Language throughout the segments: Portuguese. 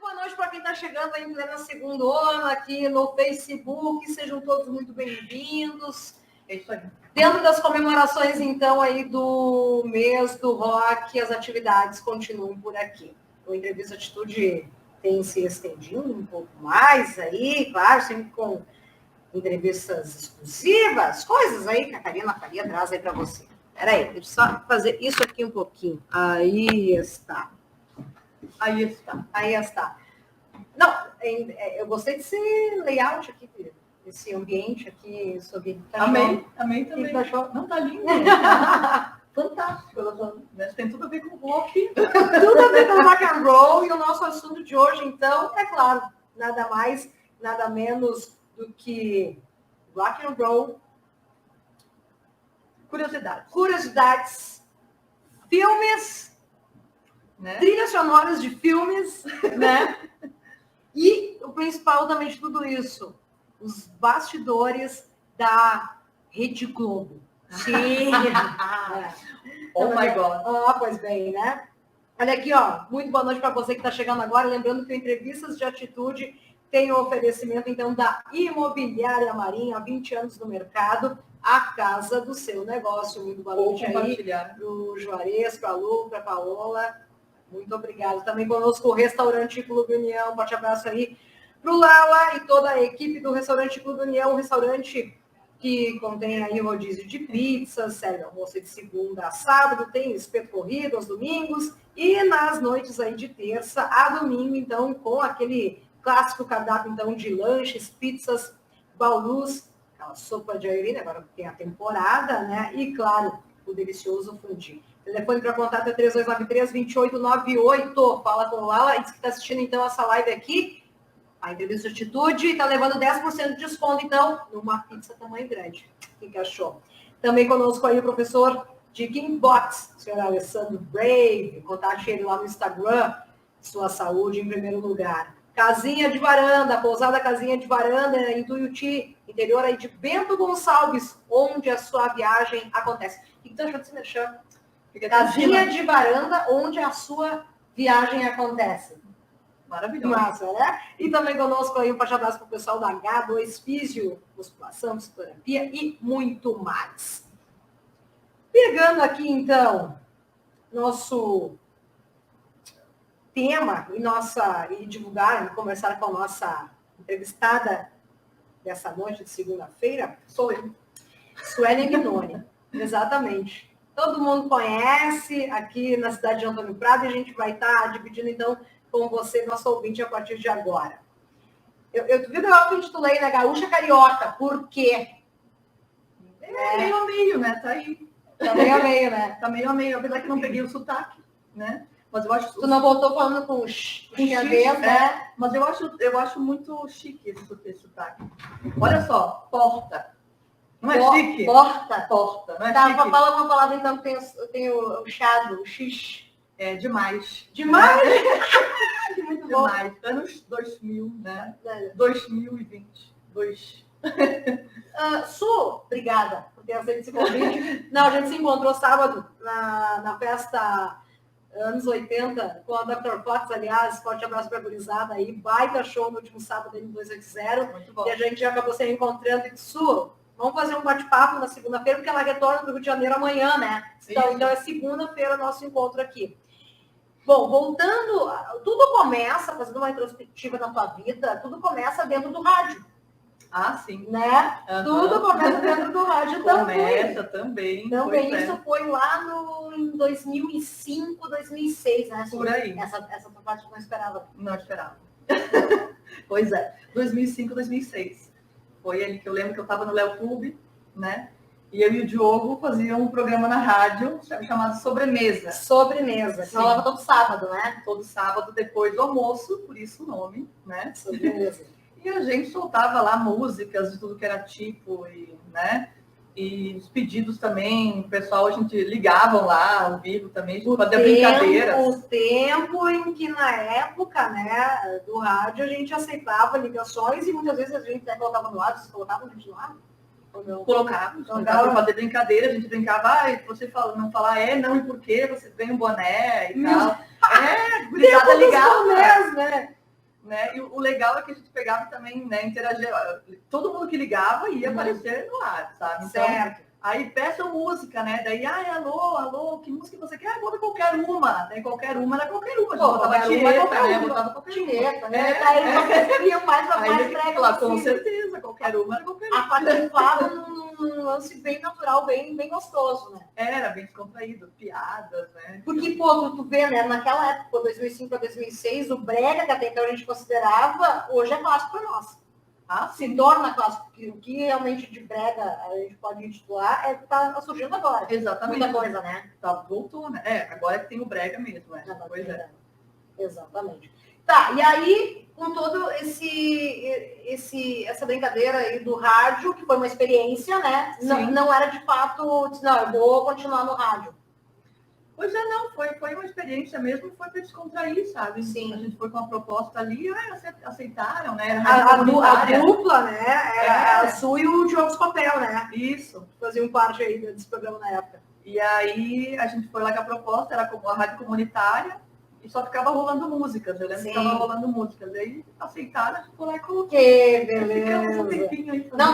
boa noite para quem está chegando aí em plena segundona aqui no Facebook. Sejam todos muito bem-vindos. É isso aí. Dentro das comemorações, então, aí do mês do rock, as atividades continuam por aqui. O Entrevista Atitude tem se estendido um pouco mais aí, claro, sempre com entrevistas exclusivas, coisas aí que a Karina Faria traz aí para você. Peraí, deixa eu só fazer isso aqui um pouquinho. Aí está. Aí está. Aí está. Não, eu gostei desse layout aqui, esse ambiente aqui sobre... Amei também. Que achou? Não, tá lindo. Fantástico. Tem tudo a ver com rock. Tudo a ver com rock and roll. E o nosso assunto de hoje, então, é claro, nada mais, nada menos do que rock and roll. Curiosidades. Filmes, né? Trilhas sonoras de filmes, né? E o principal também de tudo isso, os bastidores da Rede Globo. Sim. Oh my God. Ah, pois bem, né? Olha aqui, ó. Muito boa noite para você que está chegando agora. Lembrando que o Entrevistas de Atitude tem o oferecimento, então, da Imobiliária Marinha, há 20 anos no mercado, a casa do seu negócio. Muito boa noite aí para o Juarez, para a Lu, para a Paola. Muito obrigado. Também conosco o Restaurante Clube União. Forte abraço aí para o Lala e toda a equipe do Restaurante Clube União. Um restaurante que contém aí rodízio de pizzas, serve almoço de segunda a sábado, tem espeto corrido aos domingos e nas noites aí de terça a domingo, então, com aquele clássico cardápio, então, de lanches, pizzas, baulus, aquela sopa de airina, agora tem a temporada, né? E, claro, o delicioso fundi. Telefone para contato é 3293-2898. Fala com o Lala. E diz que está assistindo, então, essa live aqui, a Entrevista de Atitude, está levando 10% de desconto, então, numa pizza tamanho grande. O que achou? Também conosco aí o professor de Kingbox, o senhor Alessandro Brave. Contate ele lá no Instagram. Sua saúde em primeiro lugar. Casinha de Varanda, pousada Casinha de Varanda, em Tuiuti, interior aí de Bento Gonçalves, onde a sua viagem acontece. O que você achou desse merchan? Casinha de Varanda, onde a sua viagem acontece. Maravilhoso. Massa, né? E também conosco aí um forte abraço para o pessoal da H2 Físio, musculação, fisioterapia e muito mais. Pegando aqui, então, nosso tema e divulgar, e conversar com a nossa entrevistada dessa noite de segunda-feira, sou eu, Suelen Gnoni. Exatamente. Todo mundo conhece aqui na cidade de Antônio Prado e a gente vai estar dividindo, então, com você, nosso ouvinte, a partir de agora. Eu vi que eu intitulei, né, Gaúcha Carioca. Por quê? Meio a meio, né? Tá aí. Tá meio a meio, né? Tá meio a meio, apesar que não peguei o sotaque, né? Mas eu acho... Tu não voltou falando com chinês, né? Mas eu acho muito chique esse sotaque. Olha só, porta. Não é chique? Porta. Não é tá, chique? fala uma palavra, então, que tem o chado, o x. É demais. Demais? Muito bom. Demais. Anos 2000, né? 2020. Su, obrigada por ter aceito esse convite. Não, a gente se encontrou sábado na festa anos 80 com a Dr. Fox, aliás, forte abraço para a gurizada aí. Baita show no último sábado aí no 280. Muito bom. E a gente já acabou se reencontrando e disse, Su, vamos fazer um bate-papo na segunda-feira, porque ela retorna para o Rio de Janeiro amanhã, né? Então é segunda-feira nosso encontro aqui. Bom, voltando, tudo começa, fazendo uma retrospectiva na tua vida, tudo começa dentro do rádio. Ah, sim. Né? Uhum. Tudo começa dentro do rádio também. Também, isso foi lá em 2005, 2006, né? Por aí. Essa tua parte não esperava. Não esperava. Pois é. 2005, 2006. Foi ali que eu lembro que eu estava no Léo Clube, né? E eu e o Diogo faziam um programa na rádio chamado Sobremesa. Sobremesa. Que rolava todo sábado, né? Todo sábado, depois do almoço, por isso o nome, né? Sobremesa. E a gente soltava lá músicas de tudo que era tipo, né? E os pedidos também, o pessoal, a gente ligavam lá ao vivo também, a gente fazia brincadeiras. O tempo em que, na época, né, do rádio, a gente aceitava ligações e muitas vezes a gente até colocava no ar, vocês colocavam a gente no ar? Colocava para fazer brincadeira, a gente brincava, você não falar não e por quê, você ganha um boné e tal. Gurizada ligava. Né? né? E o legal é que a gente pegava também, né, interagia, todo mundo que ligava ia aparecer no ar, sabe? Então, Certo. aí peçam música, né? Daí, alô, que música você quer? Bota qualquer uma. Daí qualquer uma era qualquer uma. A gente botava Tieta, né? Botava qualquer uma. Tieta, né? Aí vocês queriam mais brega lá, com possível. certeza, qualquer uma era qualquer uma. A participava num lance bem natural, bem gostoso, né? Era bem descontraído, piadas, né? Porque, pô, tu vê, né? Naquela época, 2005 a 2006, o brega, que até então a gente considerava, hoje é clássico para nós. Se torna clássico, porque o que realmente de brega a gente pode intitular é que tá surgindo agora. Exatamente. Muita coisa, né? Voltou, né? Agora que tem o brega mesmo, né? Pois é. Exatamente. Tá, e aí, com todo essa brincadeira aí do rádio, que foi uma experiência, né? Não era de fato, não, eu vou continuar no rádio. Pois é, não, foi uma experiência mesmo, foi para descontrair, sabe? Sim. A gente foi com uma proposta ali, aceitaram, né? A dupla, né? Era a Su e o Diogo Scopel, né? Isso. Faziam parte aí desse programa na época. E aí a gente foi lá com a proposta, era como a rádio comunitária, e só ficava rolando músicas. Eu lembro que ficava rolando músicas. Aí aceitaram, a gente foi lá e colocou. Que beleza. Ficamos um tempinho aí. Não,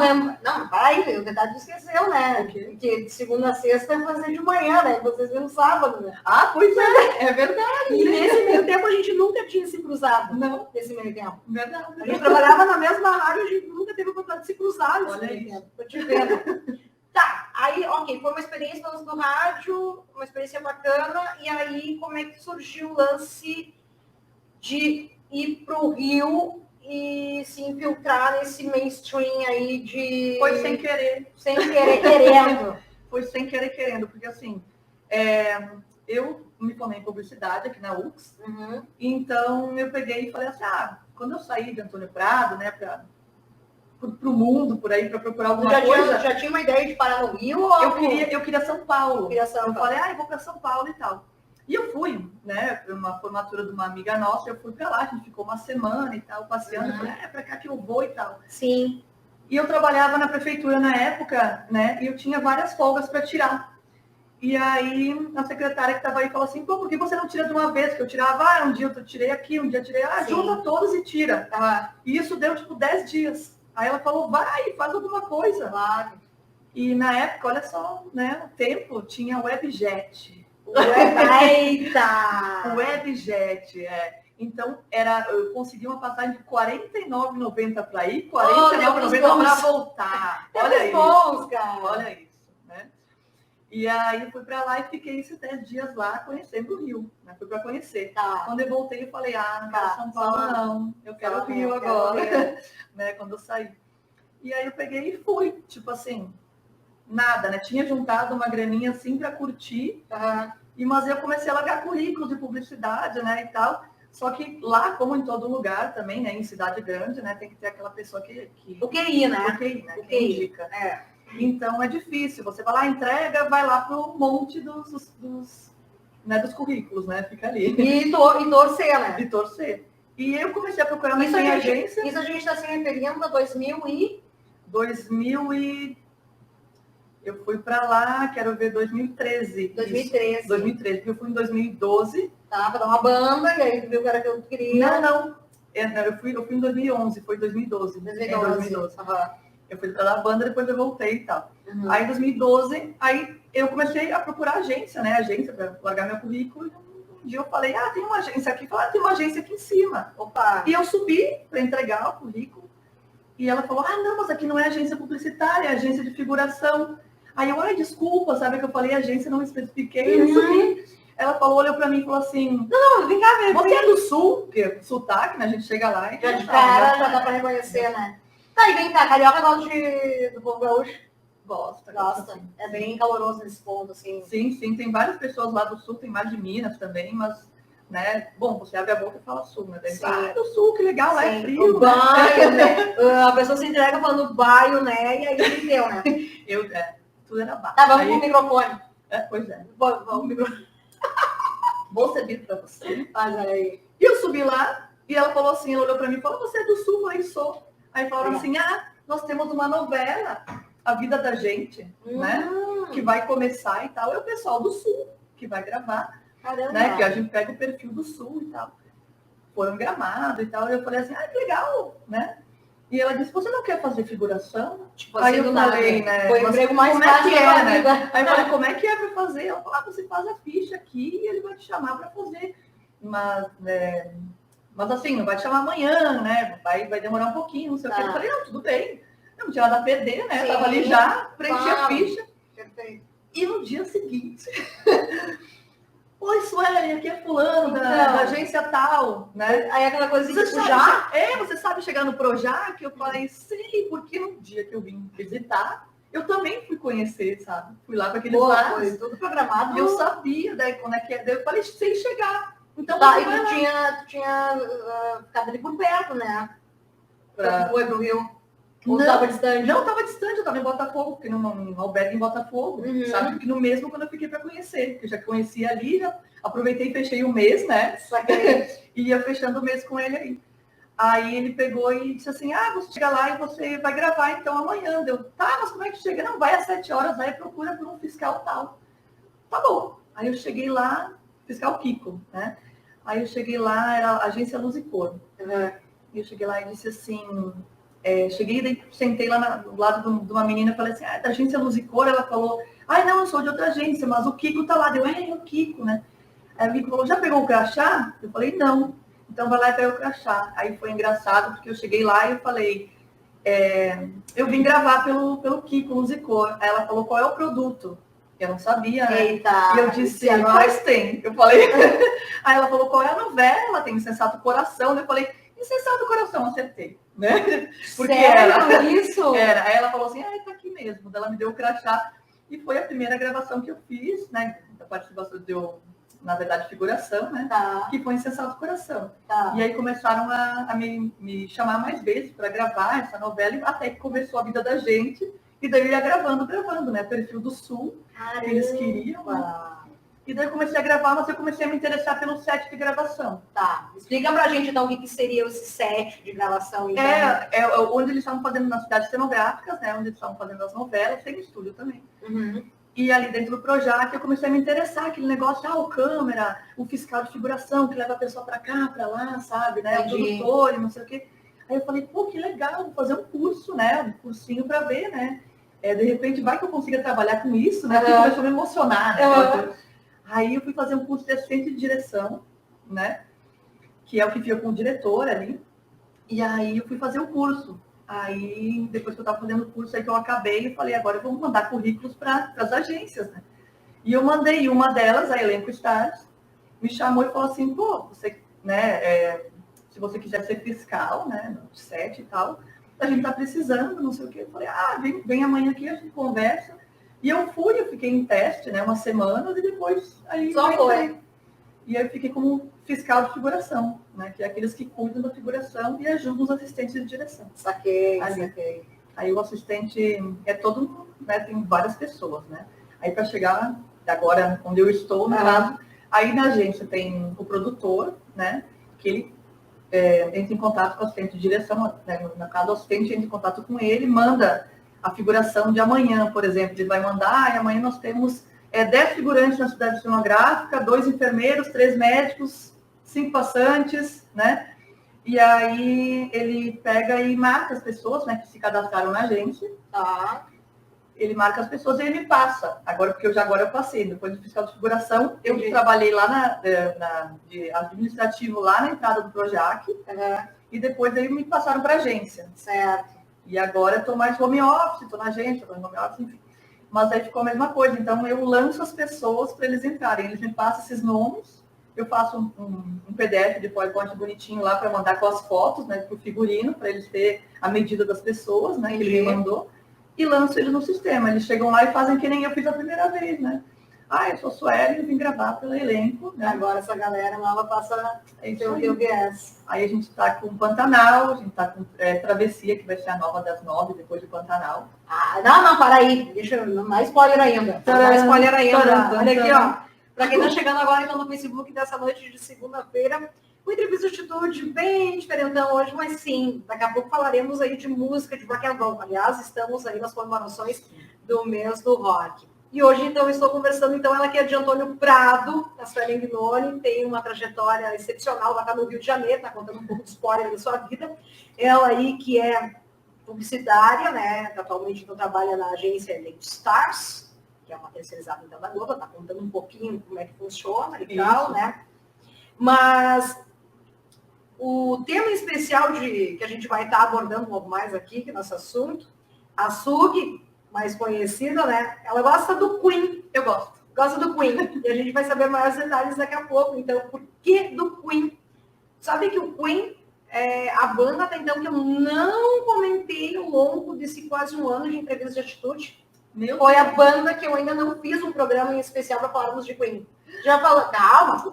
vai, o verdade esqueceu, né? Porque de segunda a sexta é fazer de manhã, né? Vocês viram no sábado, né? Ah, pois é verdade. E nesse meio tempo a gente nunca tinha se cruzado. Não. Nesse meio tempo. Verdade. A gente trabalhava na mesma rádio, a gente nunca teve a oportunidade de se cruzar nesse meio tempo. Tô te vendo. Tá, aí, ok, foi uma experiência no rádio, uma experiência bacana, e aí como é que surgiu o lance de ir pro Rio e se infiltrar nesse mainstream aí de... Foi sem querer. Sem querer, querendo. Foi sem querer, querendo, porque assim, eu me formei em publicidade aqui na UX, então eu peguei e falei assim, quando eu saí de Antônio Prado, né, para o mundo, por aí, para procurar alguma coisa... Já tinha uma ideia de parar no Rio? Ou eu queria São Paulo. Eu falei, eu vou para São Paulo e tal. E eu fui, né, para uma formatura de uma amiga nossa, eu fui para lá, a gente ficou uma semana e tal, passeando, falei, é para cá que eu vou e tal. Sim. E eu trabalhava na prefeitura na época, né, e eu tinha várias folgas para tirar. E aí a secretária que estava aí falou assim, pô, por que você não tira de uma vez? Que eu tirava, um dia eu tirei aqui, um dia eu tirei, junta todos e tira. E isso deu, tipo, 10 dias. Aí ela falou, vai, faz alguma coisa. E na época, olha só, né, o tempo tinha Webjet. Eita! Webjet, Então, eu consegui uma passagem de R$ 49,90 para ir, R$ 49,90 para voltar. Olha isso. Bons, cara. Olha isso, né? E aí eu fui para lá e fiquei esses 10 dias lá conhecendo o Rio, né? Fui para conhecer. Quando eu voltei, eu falei, não quero São Paulo, não. Eu quero o Rio agora, né? Quando eu saí. E aí eu peguei e fui, tipo assim, nada, né? Tinha juntado uma graninha assim para curtir, mas eu comecei a largar currículos de publicidade, né, e tal. Só que lá, como em todo lugar também, né, em cidade grande, né, tem que ter aquela pessoa que... O QI, né? O QI, né? Que indica. Então é difícil. Você vai lá, entrega, vai lá pro monte dos currículos, né? Fica ali. E torcer, né? E torcer. E eu comecei a procurar uma agência. Isso a gente está se referindo a 2000 e... Eu fui para lá, quero ver, 2013. 2013, porque eu fui em 2012. Tá, para dar uma banda, e aí tu viu o cara que eu queria. Não. Eu fui em 2011, foi 2012. 2012. Eu fui para a banda, depois eu voltei e tal. Aí em 2012, aí eu comecei a procurar agência, né? Agência para largar meu currículo. E um dia eu falei, tem uma agência aqui. Falei, tem uma agência aqui em cima. Opa! E eu subi para entregar o currículo. E ela falou, não, mas aqui não é agência publicitária, é agência de figuração. Aí eu, desculpa, sabe que eu falei agência, não especifiquei isso aqui. Ela olhou pra mim e falou assim, não, vem cá ver. Você é do Sul? Porque sotaque, né? A gente chega lá e... Já de cara, já dá pra reconhecer, né? Tá, e vem cá, carioca gosta do povo gaúcho? Gosta. É bem caloroso nesse ponto, assim. Sim, tem várias pessoas lá do Sul, tem mais de Minas também, mas... Né? Bom, você abre a boca e fala Sul, né? Do Sul, que legal, lá é frio. O baio, né? A pessoa se entrega falando baio, né? E aí entendeu, né? Tudo era baixo. Tá, vamos pro microfone. Pois é. Vamos pro microfone. Vou servir pra você. Faz aí. E eu subi lá, e ela falou assim, ela olhou pra mim e falou, você é do Sul? Eu falei, sou. Aí falaram assim, nós temos uma novela, A Vida da Gente, né? Que vai começar e tal. É o pessoal do Sul que vai gravar. Caramba. Né? Que a gente pega o perfil do Sul e tal. foram em Gramado e tal. E eu falei assim, que legal, né? E ela disse, você não quer fazer figuração? Tipo Aí assim, eu do falei, nada. né? Foi o emprego mais como fácil é que da é, né? vida. Aí eu falei, como é que é para fazer? Ela falou, você faz a ficha aqui e ele vai te chamar para fazer. Mas assim, não vai te chamar amanhã, né? Vai demorar um pouquinho, não sei o quê. Eu falei, não, tudo bem. Eu não tinha nada a perder, né? Eu tava ali já, preenchi a ficha. Perfeito. E no dia seguinte, oi, Sueli, aqui é fulano da agência tal, né? Aí aquela coisa Você tipo, sabe, você sabe chegar no Projac? Eu falei, sei, porque no dia que eu vim visitar, eu também fui conhecer, sabe? Fui lá para aqueles lados. Foi tudo programado. E eu sabia daí como é que é. Daí eu falei, sei chegar. Então, e tu tinha ficado ali por perto, né? Foi pro Rio. Ou estava distante? Não, estava distante, eu estava em Botafogo, porque num albergue em Botafogo, sabe? Porque no mesmo quando eu fiquei para conhecer, porque eu já conhecia ali, já aproveitei e fechei o mês, né? E ia fechando o mês com ele aí. Aí ele pegou e disse assim, você chega lá e você vai gravar então amanhã. Deu, tá, mas como é que chega? Não, vai às 7 horas, aí procura por um fiscal tal. Tá bom. Aí eu cheguei lá, fiscal Kiko, né? Aí eu cheguei lá, era a agência Luz e Cor. E eu cheguei lá e disse assim, cheguei e sentei lá do lado de uma menina e falei assim, da agência Luz e Cor. Ela falou, não, eu sou de outra agência, mas o Kiko tá lá. Deu, é o Kiko, né? Aí o Kiko falou, já pegou o crachá? Eu falei, não. Então vai lá e pega o crachá. Aí foi engraçado, porque eu cheguei lá e eu falei, eu vim gravar pelo Kiko Luz e Cor. Aí ela falou, qual é o produto? Eu não sabia, né? Eita, e eu disse, quais tem? Eu falei. Aí ela falou, qual é a novela? Tem Insensato Coração. Eu falei, Insensato Coração, acertei, né? Porque era isso? Era. Aí ela falou assim, tá aqui mesmo. Ela me deu o crachá. E foi a primeira gravação que eu fiz, né? Da participação na verdade, figuração, né? Que foi Insensato Coração. E aí começaram a me chamar mais vezes para gravar essa novela, até que começou a vida da gente. E daí eu ia gravando, né? Perfil do Sul, que eles queriam. E daí eu comecei a gravar, mas eu comecei a me interessar pelo set de gravação. Tá. Explica pra gente, então, o que seria esse set de gravação. Então. Onde eles estavam fazendo nas cidades cenográficas, né? Onde eles estavam fazendo as novelas, tem estúdio também. E ali dentro do Projac eu comecei a me interessar, aquele negócio, o câmera, o fiscal de figuração, que leva a pessoa pra cá, pra lá, sabe? Né? O produtor e não sei o quê. Aí eu falei, pô, que legal, vou fazer um curso, né? Um cursinho pra ver, né? De repente, vai que eu consiga trabalhar com isso, né? Porque começou a me emocionar, né? Aí eu fui fazer um curso de assistente de direção, né? Que é o que fica com o diretor ali. E aí eu fui fazer o curso. Aí, depois que eu estava fazendo o curso, aí que eu acabei, eu falei, agora eu vou mandar currículos para as agências, né? E eu mandei uma delas, a Elenco Stars, me chamou e falou assim, pô, você, né, se você quiser ser fiscal, né, no set e tal, a gente tá precisando, não sei o quê. Eu falei, vem amanhã aqui, a gente conversa. E eu fiquei em teste, né, umas semanas, e depois aí só foi. E aí eu fiquei como fiscal de figuração, né, que é aqueles que cuidam da figuração e ajudam os assistentes de direção. Saquei. Aí o assistente todo, né, tem várias pessoas, né. Aí para chegar agora onde eu estou, no caso, aí na agência tem o produtor, né, que ele entra em contato com o assistente de direção, né, no caso o assistente entra em contato com ele, manda a figuração de amanhã, por exemplo, ele vai mandar, e amanhã nós temos 10 figurantes na cidade cenográfica, 2 enfermeiros, 3 médicos, 5 passantes, né? E aí ele pega e marca as pessoas, né, que se cadastraram na agência. Ele marca as pessoas e ele me passa. Agora, porque agora eu passei, depois do fiscal de figuração, eu trabalhei lá de administrativo lá na entrada do Projac, e depois aí me passaram para a agência. Certo. E agora eu estou mais home office, estou na agência, estou em home office, enfim. Mas aí ficou a mesma coisa. Então, eu lanço as pessoas para eles entrarem. Eles me passam esses nomes, eu faço um PDF de PowerPoint bonitinho lá para mandar com as fotos, né, para o figurino, para eles terem a medida das pessoas, né, que ele me mandou, e lanço eles no sistema. Eles chegam lá e fazem que nem eu fiz a primeira vez, né? Eu sou Sueli, eu vim gravar pelo elenco, né? Agora essa galera nova passa o viés. Aí a gente está com Pantanal, a gente está com Travessia, que vai ser a nova das 9, depois de Pantanal. Não, para aí. Deixa eu mais spoiler ainda. Mais spoiler ainda. Olha aqui, ó. Para quem está chegando agora então, no Facebook dessa noite de segunda-feira, uma entrevista de atitude bem diferentão hoje, mas sim, daqui a pouco falaremos aí de música de rock and roll. Aliás, estamos aí nas comemorações do mês do rock. E hoje, então, eu estou conversando, então, ela que é de Antônio Prado, a Suelen Gnoni, tem uma trajetória excepcional, ela está no Rio de Janeiro, está contando um pouco de spoiler da sua vida. Ela aí que é publicitária, né, atualmente então trabalha na agência Elite Stars, que é uma terceirizada então da Globo, está contando um pouquinho como é que funciona e tal, né. Mas o tema especial que a gente vai estar abordando um pouco mais aqui, que é nosso assunto, a Sug, mais conhecida, né? Ela gosta do Queen. Eu gosto. Gosta do Queen. E a gente vai saber maiores detalhes daqui a pouco. Então, por que do Queen? Sabe que o Queen, a banda até então que eu não comentei ao longo desse quase um ano de entrevista de atitude, foi a banda que eu ainda não fiz um programa em especial para falarmos de Queen. Já falou, calma, tudo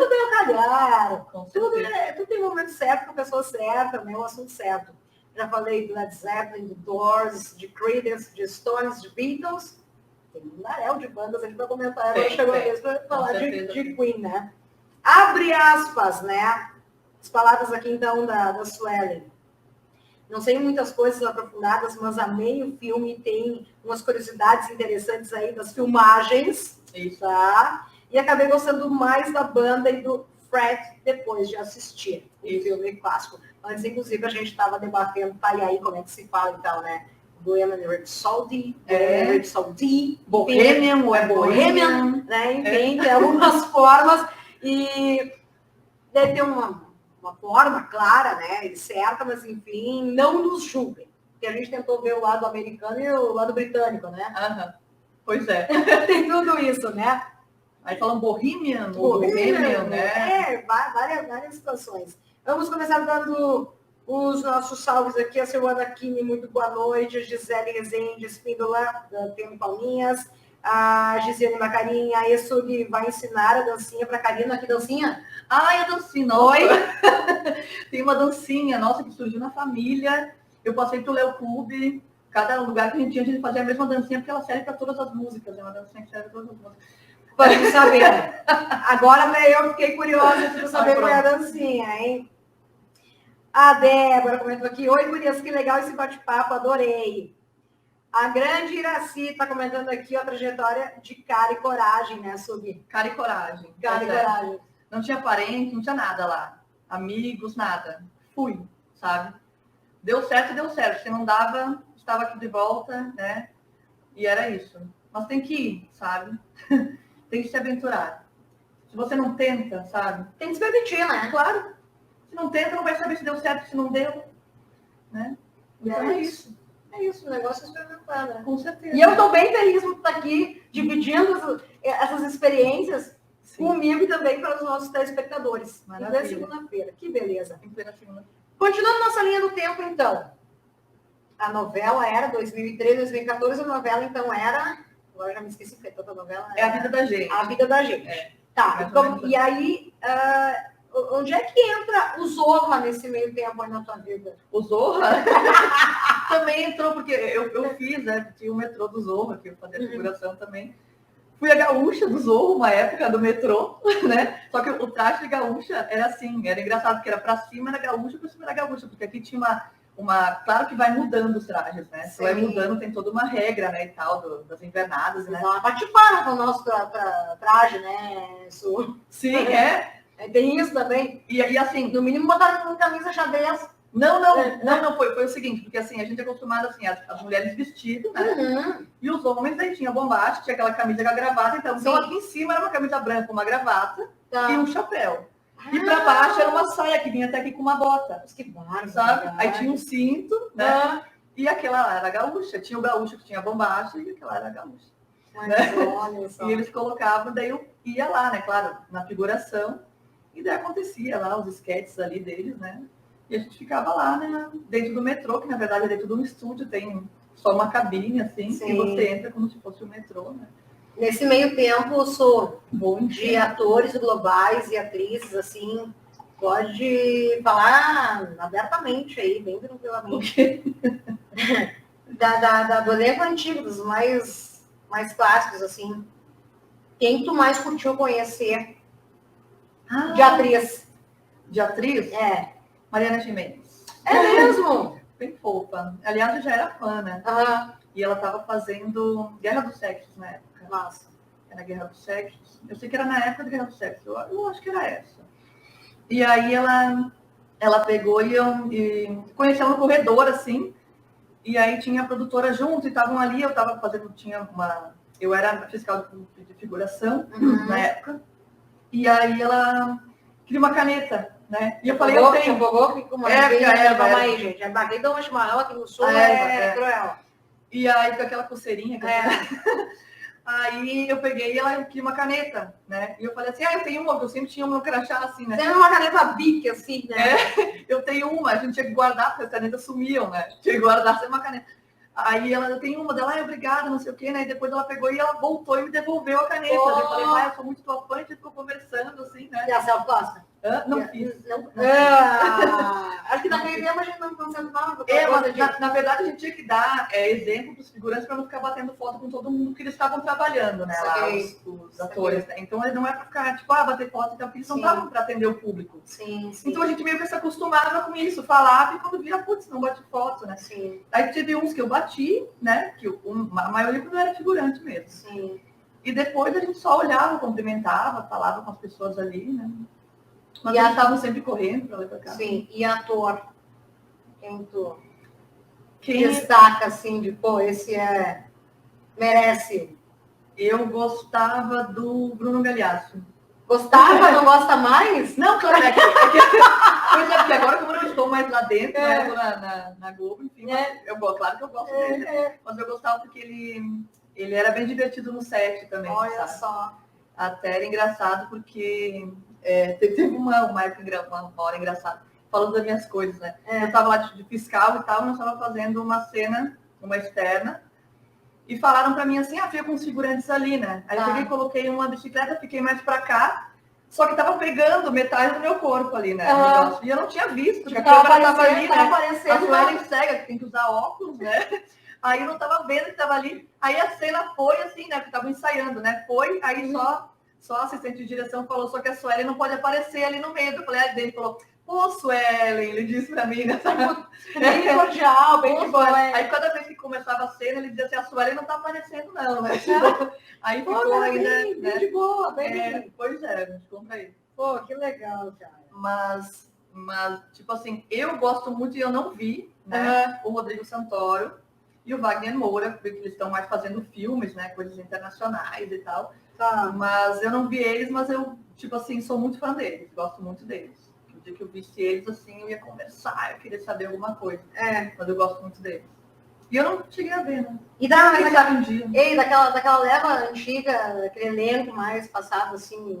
tem o calhar. Tudo tem o momento certo, com a pessoa certa, né? O assunto certo. Já falei do Led Zeppelin, do Doors, de Creedence, de Stones, de Beatles. Tem um milharéu de bandas aqui para comentar. Agora chegou a vez para falar de Queen, né? Abre aspas, né? As palavras aqui, então, da Suelen. Não sei muitas coisas aprofundadas, mas amei o filme. Tem umas curiosidades interessantes aí das filmagens. Isso. Tá? E acabei gostando mais da banda e do Fred depois de assistir o filme clássico. Antes, inclusive, a gente estava debatendo, tá, e aí como é que se fala então, né? Bohemian Rhapsody, Rhapsody, Bohemian ou é Bohemian, né? Enfim, tem algumas formas e deve ter uma forma clara, né? E certa, mas enfim, não nos julguem. Porque a gente tentou ver o lado americano e o lado britânico, né? Aham. Pois é. Tem tudo isso, né? Aí falam Bohemian, ou Bohemian, né? Várias situações. Vamos começar dando os nossos salves aqui. A Silvana Kini, muito boa noite. A Gisele Rezende, Espíndola, da Tem Palminhas. A Gisele Macarinha, a Esug vai ensinar a dancinha para a Karina. Que dancinha? Ai, a dancinha. Oi? Tem uma dancinha, nossa, que surgiu na família. Eu passei pro Léo Clube. Cada lugar que a gente fazia a mesma dancinha, porque ela serve para todas as músicas. É uma dancinha que serve para todas as músicas. Para saber. Agora eu fiquei curiosa para saber qual é a dancinha, hein? A Débora comentou aqui, oi, gurias, que legal esse bate-papo, adorei. A grande Iraci está comentando aqui a trajetória de cara e coragem, né, Subi? Cara e coragem. Cara e coragem. Não tinha parente, não tinha nada lá. Amigos, nada. Fui, sabe? Deu certo, deu certo. Se não dava, estava aqui de volta, né? E era isso. Mas tem que ir, sabe? Tem que se aventurar. Se você não tenta, sabe? Tem que se permitir, né? Claro. Se não tenta, não vai saber se deu certo, se não deu. Né? Então é isso. É isso, o negócio é experimentar, né? Com certeza. E eu estou bem feliz por estar aqui, dividindo essas experiências comigo e também para os nossos telespectadores. Maravilha. Na segunda-feira. Que beleza. Em plena segunda. Continuando nossa linha do tempo, então. A novela era 2013, 2014, a novela, então, era... Agora já me esqueci, porque toda novela... É a vida da gente. A vida da gente. É. Tá, então, e aí... onde é que entra o Zorra nesse meio tempo aí na tua vida? O Zorra também entrou, porque eu fiz, né? Tinha o metrô do Zorra, que eu fazia figuração também. Fui a gaúcha do Zorro, uma época do metrô, né? Só que o traje de gaúcha era assim, era engraçado, porque era pra cima era gaúcha, pra cima era gaúcha, porque aqui tinha uma... Claro que vai mudando os trajes, né? Se vai mudando, tem toda uma regra, né, e tal, das invernadas, né? Não, participaram do nosso traje, né? Sim, é. Tem isso também. E assim... No mínimo botaram uma camisa xadrez. Não, foi o seguinte, porque assim, a gente é acostumado assim, as mulheres vestidas, né? Uhum. E os homens aí tinha bombacha, tinha aquela camisa com a gravata, então aqui em cima era uma camisa branca com uma gravata e um chapéu. E pra baixo era uma saia que vinha até aqui com uma bota. Que bárbaro, sabe? Aí tinha um cinto, né? E aquela lá era gaúcha. Tinha o gaúcho que tinha bombacha e aquela era gaúcha. Né? Olha só. E eles colocavam, daí eu ia lá, né? Claro, na figuração. E daí acontecia lá os esquetes ali deles, né? E a gente ficava lá, né? Dentro do metrô, que na verdade é dentro de um estúdio, tem só uma cabine, assim, Sim. e você entra como se fosse o metrô, né? Nesse meio tempo, eu sou de atores globais e atrizes, assim, pode falar abertamente aí, bem tranquilamente. Do elenco antigo, dos mais clássicos, assim. Quem tu mais curtiu conhecer de atriz? De atriz? É. Mariana Gimenez. É mesmo? Bem fofa. Aliás, eu já era fã, né? Uhum. E ela estava fazendo Guerra dos Sexos na época. Nossa. Era Guerra dos Sexos. Eu sei que era na época da Guerra dos Sexos. Eu acho que era essa. E aí ela pegou e conheceu no corredor, assim. E aí tinha a produtora junto e estavam ali. Eu estava fazendo, eu era fiscal de figuração na época. E aí ela queria uma caneta, né? E eu falei, eu tenho. Vamos aí, gente. A barriga do chimarrão aqui no sul é cruel. E aí, com aquela pulseirinha. Aí eu peguei e ela queria uma caneta, né? E eu falei assim, eu tenho uma, porque eu sempre tinha uma no crachá, assim, né? Tem uma caneta Bic, assim, né? Eu tenho uma, a gente tinha que guardar, porque as canetas sumiam, né? Tinha que guardar sem uma caneta. Aí eu tenho uma dela, obrigada, não sei o quê, né? E depois ela pegou e ela voltou e me devolveu a caneta. Eu falei, eu sou muito tua fã, a gente ficou conversando, assim, né? E a Celso gosta? Não fiz. Não. Acho que naquele tempo a gente não concentrava. Mas na verdade a gente tinha que dar exemplo para os figurantes para não ficar batendo foto com todo mundo que eles estavam trabalhando, né? Lá, os atores. Né? Então não é para ficar, tipo, bater foto, então, porque eles não estavam para atender o público. Sim. Então a gente meio que se acostumava com isso, falava e quando vira, putz, não bate foto, né? Sim. Aí teve uns que eu bati, né? Que a maioria não era figurante mesmo. Sim. E depois a gente só olhava, cumprimentava, falava com as pessoas ali, né? Mas eles estavam sempre correndo para lá para cá. Sim, e ator? Quem destaca, assim, de, esse merece? Eu gostava do Bruno Galhaço. Gostava? Não gosta mais? Não, claro, pois porque agora como eu não estou mais lá dentro, né, na Globo, enfim, claro que eu gosto dele. Mas eu gostava porque ele era bem divertido no set também. Olha só. Até era engraçado porque teve uma hora engraçada, falando das minhas coisas, né? Eu estava lá de fiscal e tal, nós estávamos fazendo uma cena, uma externa, e falaram para mim assim, fica com os figurantes ali, né? Aí eu peguei e coloquei uma bicicleta, fiquei mais para cá, só que estava pegando metade do meu corpo ali, né? E eu não tinha visto, porque a câmera estava ali, né? A Suelen cega, que tem que usar óculos, né? Aí eu não estava vendo que estava ali. Aí a cena foi assim, né? Porque estavam ensaiando, né? Foi, aí só a assistente de direção falou, só que a Suelen não pode aparecer ali no meio. Eu falei, dele falou, pô, Suelen, ele disse pra mim, né? Bem cordial, bem de boa. Aí cada vez que começava a cena, ele dizia assim, a Suelen não tá aparecendo não, né? Aí ficou ainda... Bem de boa, bem. Pois é, me conta aí. Pô, que legal, cara. Mas, tipo assim, eu gosto muito e eu não vi, né? O Rodrigo Santoro e o Wagner Moura, porque eles estão mais fazendo filmes, né? Coisas internacionais e tal. Tá. Mas eu não vi eles, mas eu, tipo assim, sou muito fã deles, gosto muito deles. O dia que eu visse eles, assim, eu ia conversar, eu queria saber alguma coisa. Mas eu gosto muito deles. E eu não cheguei a ver, né? E um dia. Daquela leva antiga, aquele elenco mais passado, assim,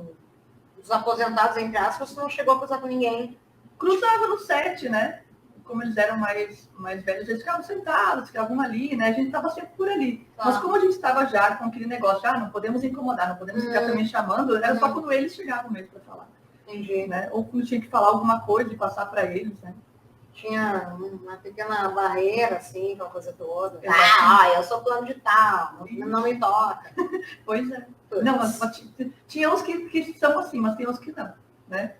dos aposentados, entre aspas, você não chegou a cruzar com ninguém. Cruzava no set, né? Como eles eram mais velhos, eles ficavam sentados, ficavam ali, né? A gente estava sempre por ali. Mas como a gente estava já com aquele negócio, não podemos incomodar, não podemos ficar também chamando, era só quando eles chegavam mesmo para falar. Entendi. Né? Ou quando tinha que falar alguma coisa e passar para eles, né? Tinha uma pequena barreira, assim, com a coisa toda. Eu sou plano de tal, não me toca. Pois é. Não, mas tinha uns que são assim, mas tem uns que não. Né?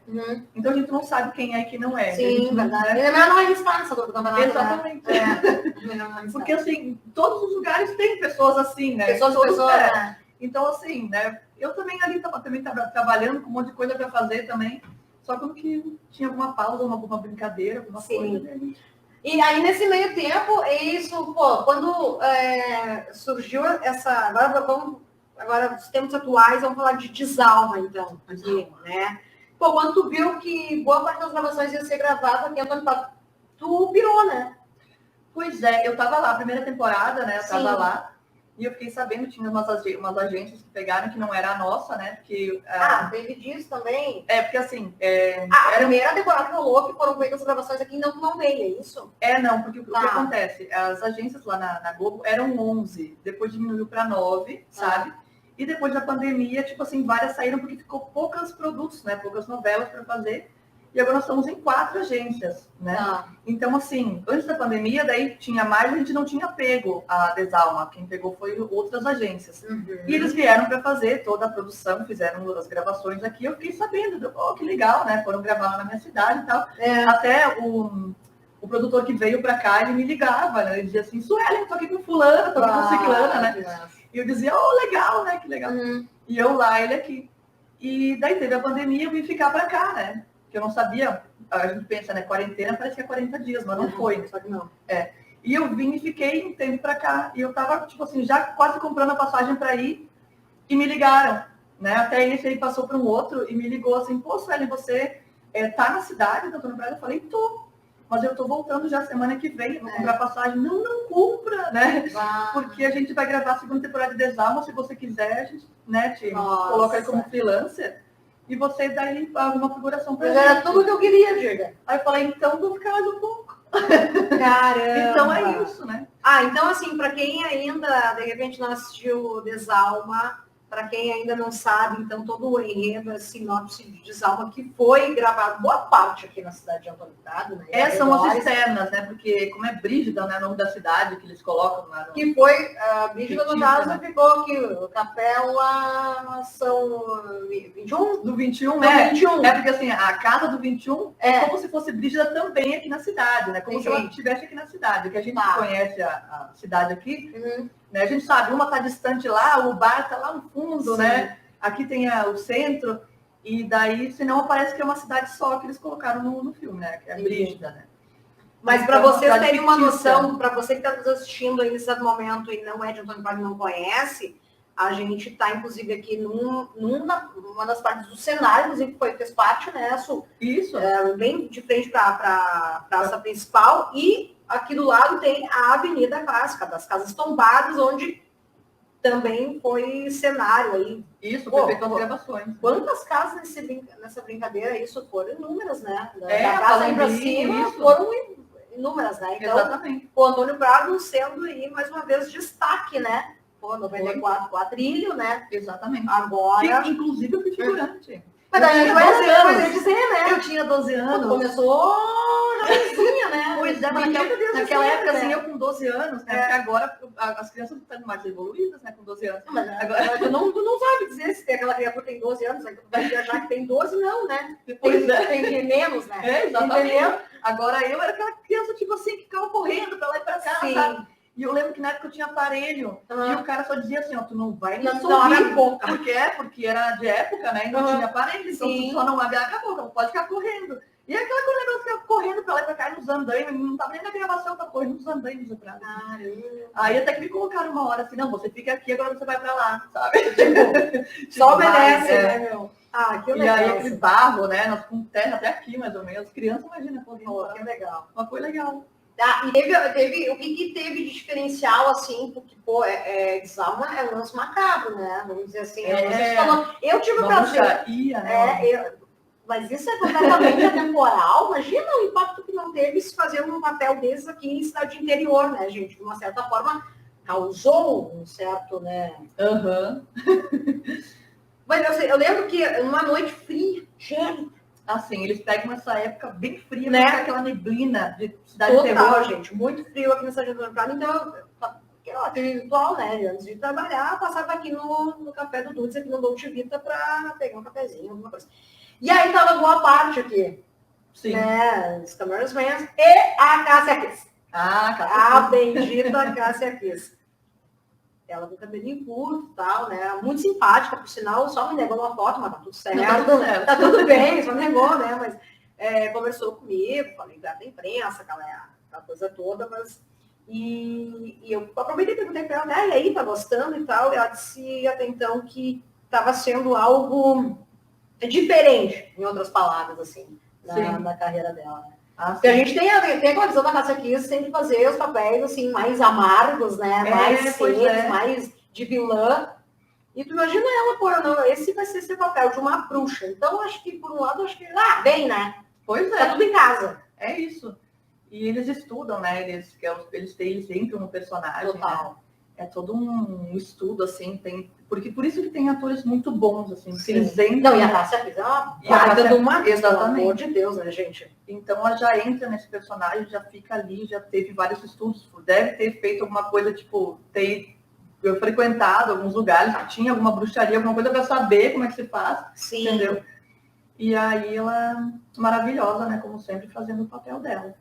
Então a gente não sabe quem é e quem não é. Sim, verdade. Ele não é disfarçado do campeonato. Exatamente. Porque assim, todos os lugares tem pessoas assim, né? Pessoas, né? Então, assim, né? Eu também ali estava trabalhando com um monte de coisa para fazer também. Só quando que tinha alguma pausa, alguma brincadeira, alguma coisa. Né? E aí, nesse meio tempo, isso, quando surgiu essa... Agora, os tempos atuais, vamos falar de Desalma, então, aqui, né? Quando tu viu que boa parte das gravações ia ser gravada aqui, Antônio Pato, tu pirou, né? Pois é, eu tava lá, a primeira temporada, né? Eu tava lá. E eu fiquei sabendo, tinha umas agências que pegaram, que não era a nossa, né? Porque, teve disso também? Porque assim... a primeira temporada rolou, que foram feitas as gravações aqui, não veio, é isso? Não, porque o que acontece? As agências lá na Globo eram 11, depois diminuiu para 9, sabe? E depois da pandemia, tipo assim, várias saíram porque ficou poucos produtos, né? Poucas novelas para fazer. E agora nós estamos em 4 agências, né? Então, assim, antes da pandemia, daí tinha mais, a gente não tinha pego a Desalma. Quem pegou foi outras agências. E eles vieram para fazer toda a produção, fizeram as gravações aqui. Eu fiquei sabendo, que legal, né? Foram gravar lá na minha cidade e tal. Até o o produtor que veio para cá, ele me ligava, né? Ele dizia assim, Suelen, tô aqui com fulana, tô aqui com ciclana, né? E eu dizia, oh, legal, né? Que legal. E eu lá, ele aqui. E daí teve a pandemia, eu vim ficar para cá, né? Que eu não sabia, a gente pensa, né? Quarentena parece que é 40 dias, mas não foi. Só que não. E eu vim e fiquei um tempo para cá. E eu tava, tipo assim, já quase comprando a passagem para ir. E me ligaram, né? Até esse aí passou para um outro e me ligou assim, pô, Suelen, você tá na cidade, doutor Braga? Eu falei, tô. Mas eu tô voltando já semana que vem, vou comprar passagem. Não compra, né? Porque a gente vai gravar a segunda temporada de Desalma, se você quiser, a gente, né, te coloca aí como freelancer. E você dá aí alguma figuração pra gente. Era tudo que eu queria, diga. Aí eu falei, então vou ficar mais um pouco. Caramba! Então é isso, né? Então assim, para quem ainda, de repente, não assistiu Desalma, para quem ainda não sabe, então todo o enredo, a sinopse de Desalma, que foi gravado boa parte aqui na cidade de Antônio Prado, né? São as externas, né? Porque como é Brígida, né? O nome da cidade que eles colocam lá. Que foi, Brígida no caso, né? Ficou aqui, Capela São 21? Do 21, né? 21. Porque assim, a casa do 21 é como se fosse Brígida também aqui na cidade, né? Como se ela estivesse aqui na cidade. Que a gente conhece a cidade aqui, né? A gente sabe, uma está distante lá, o bar está lá no fundo, né? Aqui tem o centro, e daí, senão parece que é uma cidade só que eles colocaram no filme, né? Que é Brígida, né? Mas para vocês terem uma noção, para você que está nos assistindo aí nesse momento e não é de Antônio Prado e não conhece, a gente está, inclusive, aqui numa das partes do cenário, inclusive, que fez parte, né, Su? Isso. Bem de frente para a praça principal, e aqui do lado tem a Avenida Clássica, das Casas Tombadas, onde também foi cenário aí. Isso, foi feito as gravações. Quantas casas nessa brincadeira, isso foram inúmeras, né? Da casa aí para cima foram inúmeras, né? Então, exatamente. O Antônio Prado sendo aí, mais uma vez, destaque, né? Pô, 94, quadrilho, né? Exatamente. Agora... Que, inclusive, eu fui figurante. Mas a gente vai dizer, né? Eu tinha 12 anos. Quando começou jovenzinha, né? Pois é, naquela época, assim, eu com 12 anos, né? Porque agora as crianças estão mais evoluídas, né? Com 12 anos. Mas agora tu não sabe dizer se tem aquela criatura que tem 12 anos, aí tu vai viajar que tem 12, não, né? Tem menos, né? Exatamente. Entendeu? Agora eu era aquela criança, tipo assim, que ficava correndo pra lá e pra cá, sabe? E eu lembro que na época eu tinha aparelho, e o cara só dizia assim, ó, tu não vai me sorrir. Por quê? Porque era de época, né? E não tinha aparelho, então tu só não abre a boca, não pode ficar correndo. E aquela coisa, negócio ficava correndo pra lá e pra cá nos andaimes, não tava nem na gravação, tava correndo nos andaimes atrás. Aí até que me colocaram uma hora assim, não, você fica aqui, agora você vai pra lá, sabe? Só obedece, né, meu? Que legal. E aí aquele barro, né? Nós com terra até aqui, mais ou menos. Crianças, imagina, correndo. Que legal. Mas foi legal. E teve o que teve de diferencial, assim, porque, pô, Desalma é um lance macabro, né? Vamos dizer assim. Eu tive o prazer. Mas isso é completamente atemporal. Imagina o impacto que não teve se fazer um papel desses aqui em cidade interior, né, gente? De uma certa forma, causou um certo, né? Mas eu lembro que uma noite fria, gélida. Assim, eles pegam essa época bem fria, né? Aquela neblina de cidade total, terror. Gente, muito frio aqui na cidade de Antônio Prado, então aquele ritual, né? Antes de trabalhar, passava aqui no Café do Dudes, aqui no Dolce Vita, para pegar um cafezinho, alguma coisa. E aí tava boa parte aqui. Sim. Né? Os Cameraman's e a Cássia Kiss. A bendita Cássia Kiss. Ela com cabelinho curto e tal, né? Muito simpática, por sinal, só me negou uma foto, mas tá tudo certo. Tá tudo bem, só me negou, né? Mas conversou comigo, falei da imprensa, aquela coisa toda, mas. E eu aproveitei e perguntei pra ela, e aí, tá gostando e tal? E ela disse até então que estava sendo algo diferente, em outras palavras, assim, na carreira dela, né? Porque a gente tem aquela visão da Cássia Kiss sempre fazer os papéis assim, mais amargos, né? Mais sérios, mais de vilã. E tu imagina ela, pô, não, esse vai ser seu papel de uma bruxa. Então, acho que, por um lado, bem, né? Pois é. Tá tudo em casa. É isso. E eles estudam, né? Eles entram no personagem. Total. Né? É todo um estudo, assim, por isso que tem atores muito bons, assim, que eles entram... Não, e a Cássia Kiss é uma baita de uma, pelo amor de Deus, né, gente? Então, ela já entra nesse personagem, já fica ali, já teve vários estudos, deve ter feito alguma coisa, tipo, ter frequentado alguns lugares que tinha alguma bruxaria, alguma coisa para saber como é que se faz, entendeu? E aí, ela é maravilhosa, né, como sempre, fazendo o papel dela.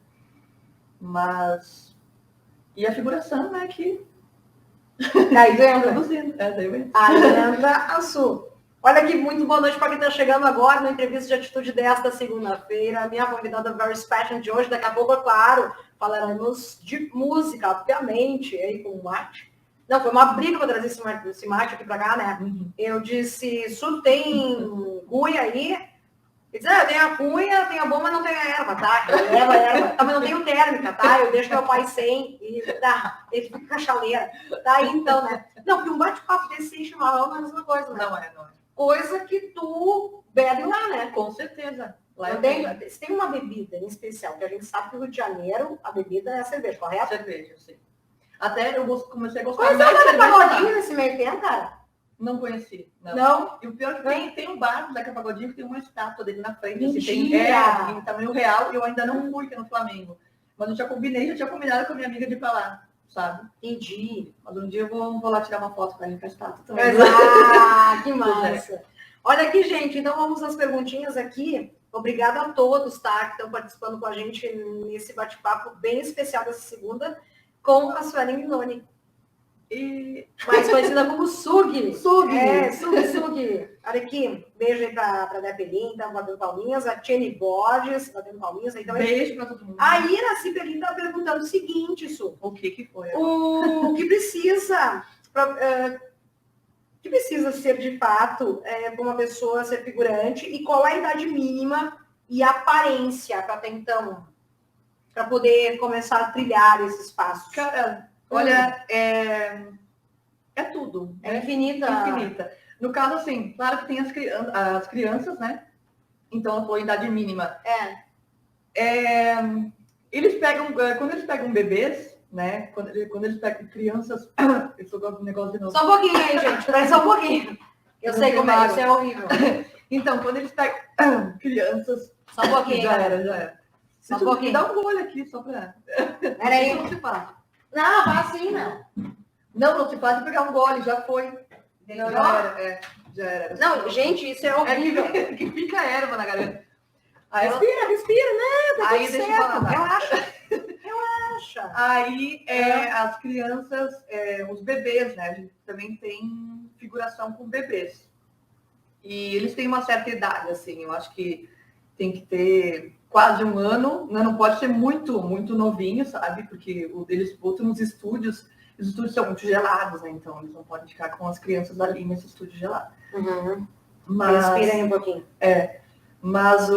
Mas... E a figuração, né, que... Daí vem produzindo. Daí vem. A Leandra Assu. Olha aqui, muito boa noite para quem está chegando agora na entrevista de atitude desta segunda-feira. A minha convidada very special de hoje, daqui a pouco, é claro, falaremos de música, obviamente, aí com o mate. Não, foi uma briga para trazer esse mate aqui para cá, né? Uhum. Eu disse, Su, tem cuia aí? Ele disse, tem a cuia, tem a bomba, mas não tem a erva, tá? Eu levo a erva. Mas não tenho térmica, tá? Eu deixo meu pai sem e tá, ele fica com a chaleira. Tá aí então, né? Não, porque um bate-papo desse sem chimarrão não é a mesma coisa, né? Não é. Coisa que tu bebe lá, né? Com certeza. Lá Se tem uma bebida em especial, que a gente sabe que no Rio de Janeiro a bebida é a cerveja, correto? Cerveja, sim. Até eu comecei a gostar Pois mais de é, cerveja. pagodinho nesse meio tempo, cara. Não conheci. Não? E o pior é que tem um bar do Zeca Pagodinho que tem uma estátua dele na frente. Mentira! Assim, tem em tamanho real e eu ainda não fui, que é no Flamengo. Mas eu já tinha combinado com a minha amiga de ir pra lá, sabe? Entendi. Mas um dia eu vou lá tirar uma foto pra ele com a estátua também. Ah, que massa. Olha aqui, gente, então vamos às perguntinhas aqui. Obrigada a todos, tá, que estão participando com a gente nesse bate-papo bem especial dessa segunda com a Suelen Minoni. E... Mais conhecida como Sug. Sug. Sug. Olha aqui, beijo aí pra Depelin, tá batendo palminhas. A Tiene Borges, batendo palminhas. Então, beijo pra todo mundo. A Ira Cibelin tá perguntando o seguinte, Su. O que foi? O que precisa... que precisa ser de fato para uma pessoa ser figurante e qual a idade mínima e aparência para até então, para poder começar a trilhar esses passos? Cara, olha, é tudo. É infinita. Infinita. No caso, assim, claro que tem as crianças, né? Então, a tua idade mínima. Eles pegam, quando eles pegam bebês, né? Quando eles pegam crianças. Eu sou com o negócio de novo. Só um pouquinho aí, gente. Espera só um pouquinho. Eu sei como é, isso é horrível. Então, quando eles pegam crianças. Só um pouquinho. Já era. Só um pouquinho. Dá um gole aqui, só pra. Peraí. Não se faz. Não, faz assim, não. Não se faz de pegar um gole, já foi. Melhorou? Já era. Não, gente, isso é horrível. Que fica erva na garganta. Respira, né? Tá aí tudo deixa certo. eu falar. Relaxa. Aí as crianças, os bebês, né? A gente também tem figuração com bebês. E eles têm uma certa idade, assim. Eu acho que tem que ter quase um ano, né? Não pode ser muito novinho, sabe? Porque eles botam nos estúdios. Os estúdios são muito gelados, né? Então eles não podem ficar com as crianças ali nesse estúdio gelado. Uhum. Mas, respira aí um pouquinho. Mas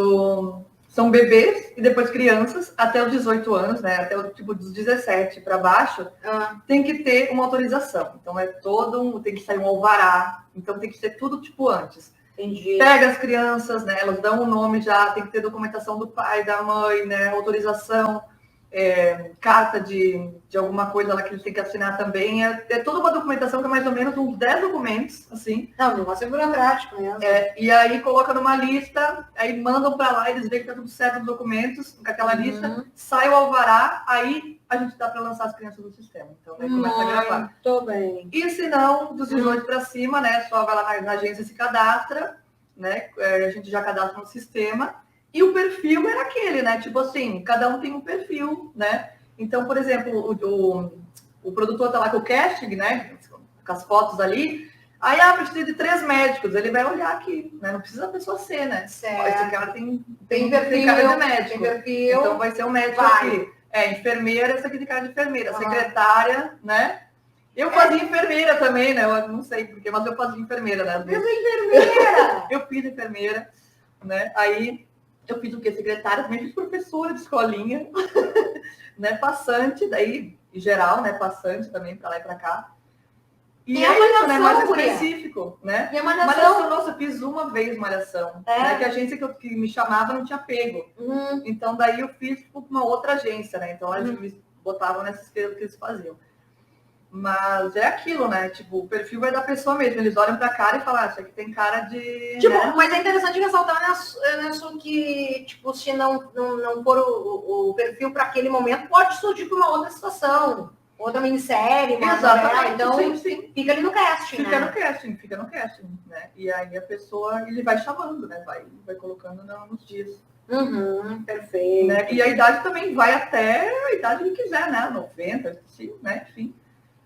são bebês e depois crianças até os 18 anos, né? Até o tipo dos 17 para baixo, tem que ter uma autorização. Então tem que sair um alvará. Então tem que ser tudo tipo antes. Entendi. Pega as crianças, né? Elas dão o nome já, tem que ter documentação do pai, da mãe, né? Autorização. Carta de alguma coisa lá que eles têm que assinar também. É toda uma documentação que é mais ou menos uns 10 documentos, assim. Não, negócio é burocrático mesmo. E aí coloca numa lista, aí mandam para lá, eles veem que tá tudo certo nos documentos, com aquela lista, sai o alvará, aí a gente dá para lançar as crianças no sistema. Então, aí começa a gravar. Muito bem. E se não, dos 18 para cima, né? Só vai lá na agência, se cadastra, né? A gente já cadastra no sistema. E o perfil era aquele, né? Tipo assim, cada um tem um perfil, né? Então, por exemplo, o produtor tá lá com o casting, né? Com as fotos ali. Aí, precisa de 3 médicos. Ele vai olhar aqui, né? Não precisa a pessoa ser, né? Certo. Esse cara tem perfil, cara de médico. Tem perfil. Então, vai ser um médico aqui. Enfermeira, essa aqui tem cara de enfermeira. Secretária, né? Eu fazia enfermeira também, né? Eu não sei porquê, mas eu fazia enfermeira, né? Eu sou enfermeira! Eu fiz enfermeira, né? Aí... Eu fiz o quê? Secretária, também fiz professora de escolinha, né? Passante, daí, em geral, né? Passante também, para lá e para cá. E a malhação, né? Mais específico, né? E a malhação? Nossa, eu fiz uma vez malhação. Né? Que a agência que me chamava não tinha pego. Então, daí eu fiz com uma outra agência, né? Então, eles me botavam nessas que eles faziam. Mas é aquilo, né? Tipo, o perfil vai da pessoa mesmo. Eles olham pra cara e falam, isso aqui tem cara de... Tipo, né? mas é interessante ressaltar nessa que, tipo, se não for o perfil para aquele momento, pode surgir para uma outra situação. Outra minissérie, uma novela. Então, sim. Fica ali no casting, fica no casting, né? E aí a pessoa, ele vai chamando, né? Vai colocando nos dias. Perfeito. Né? E a idade também vai até a idade que quiser, né? 90, sim, né? Enfim.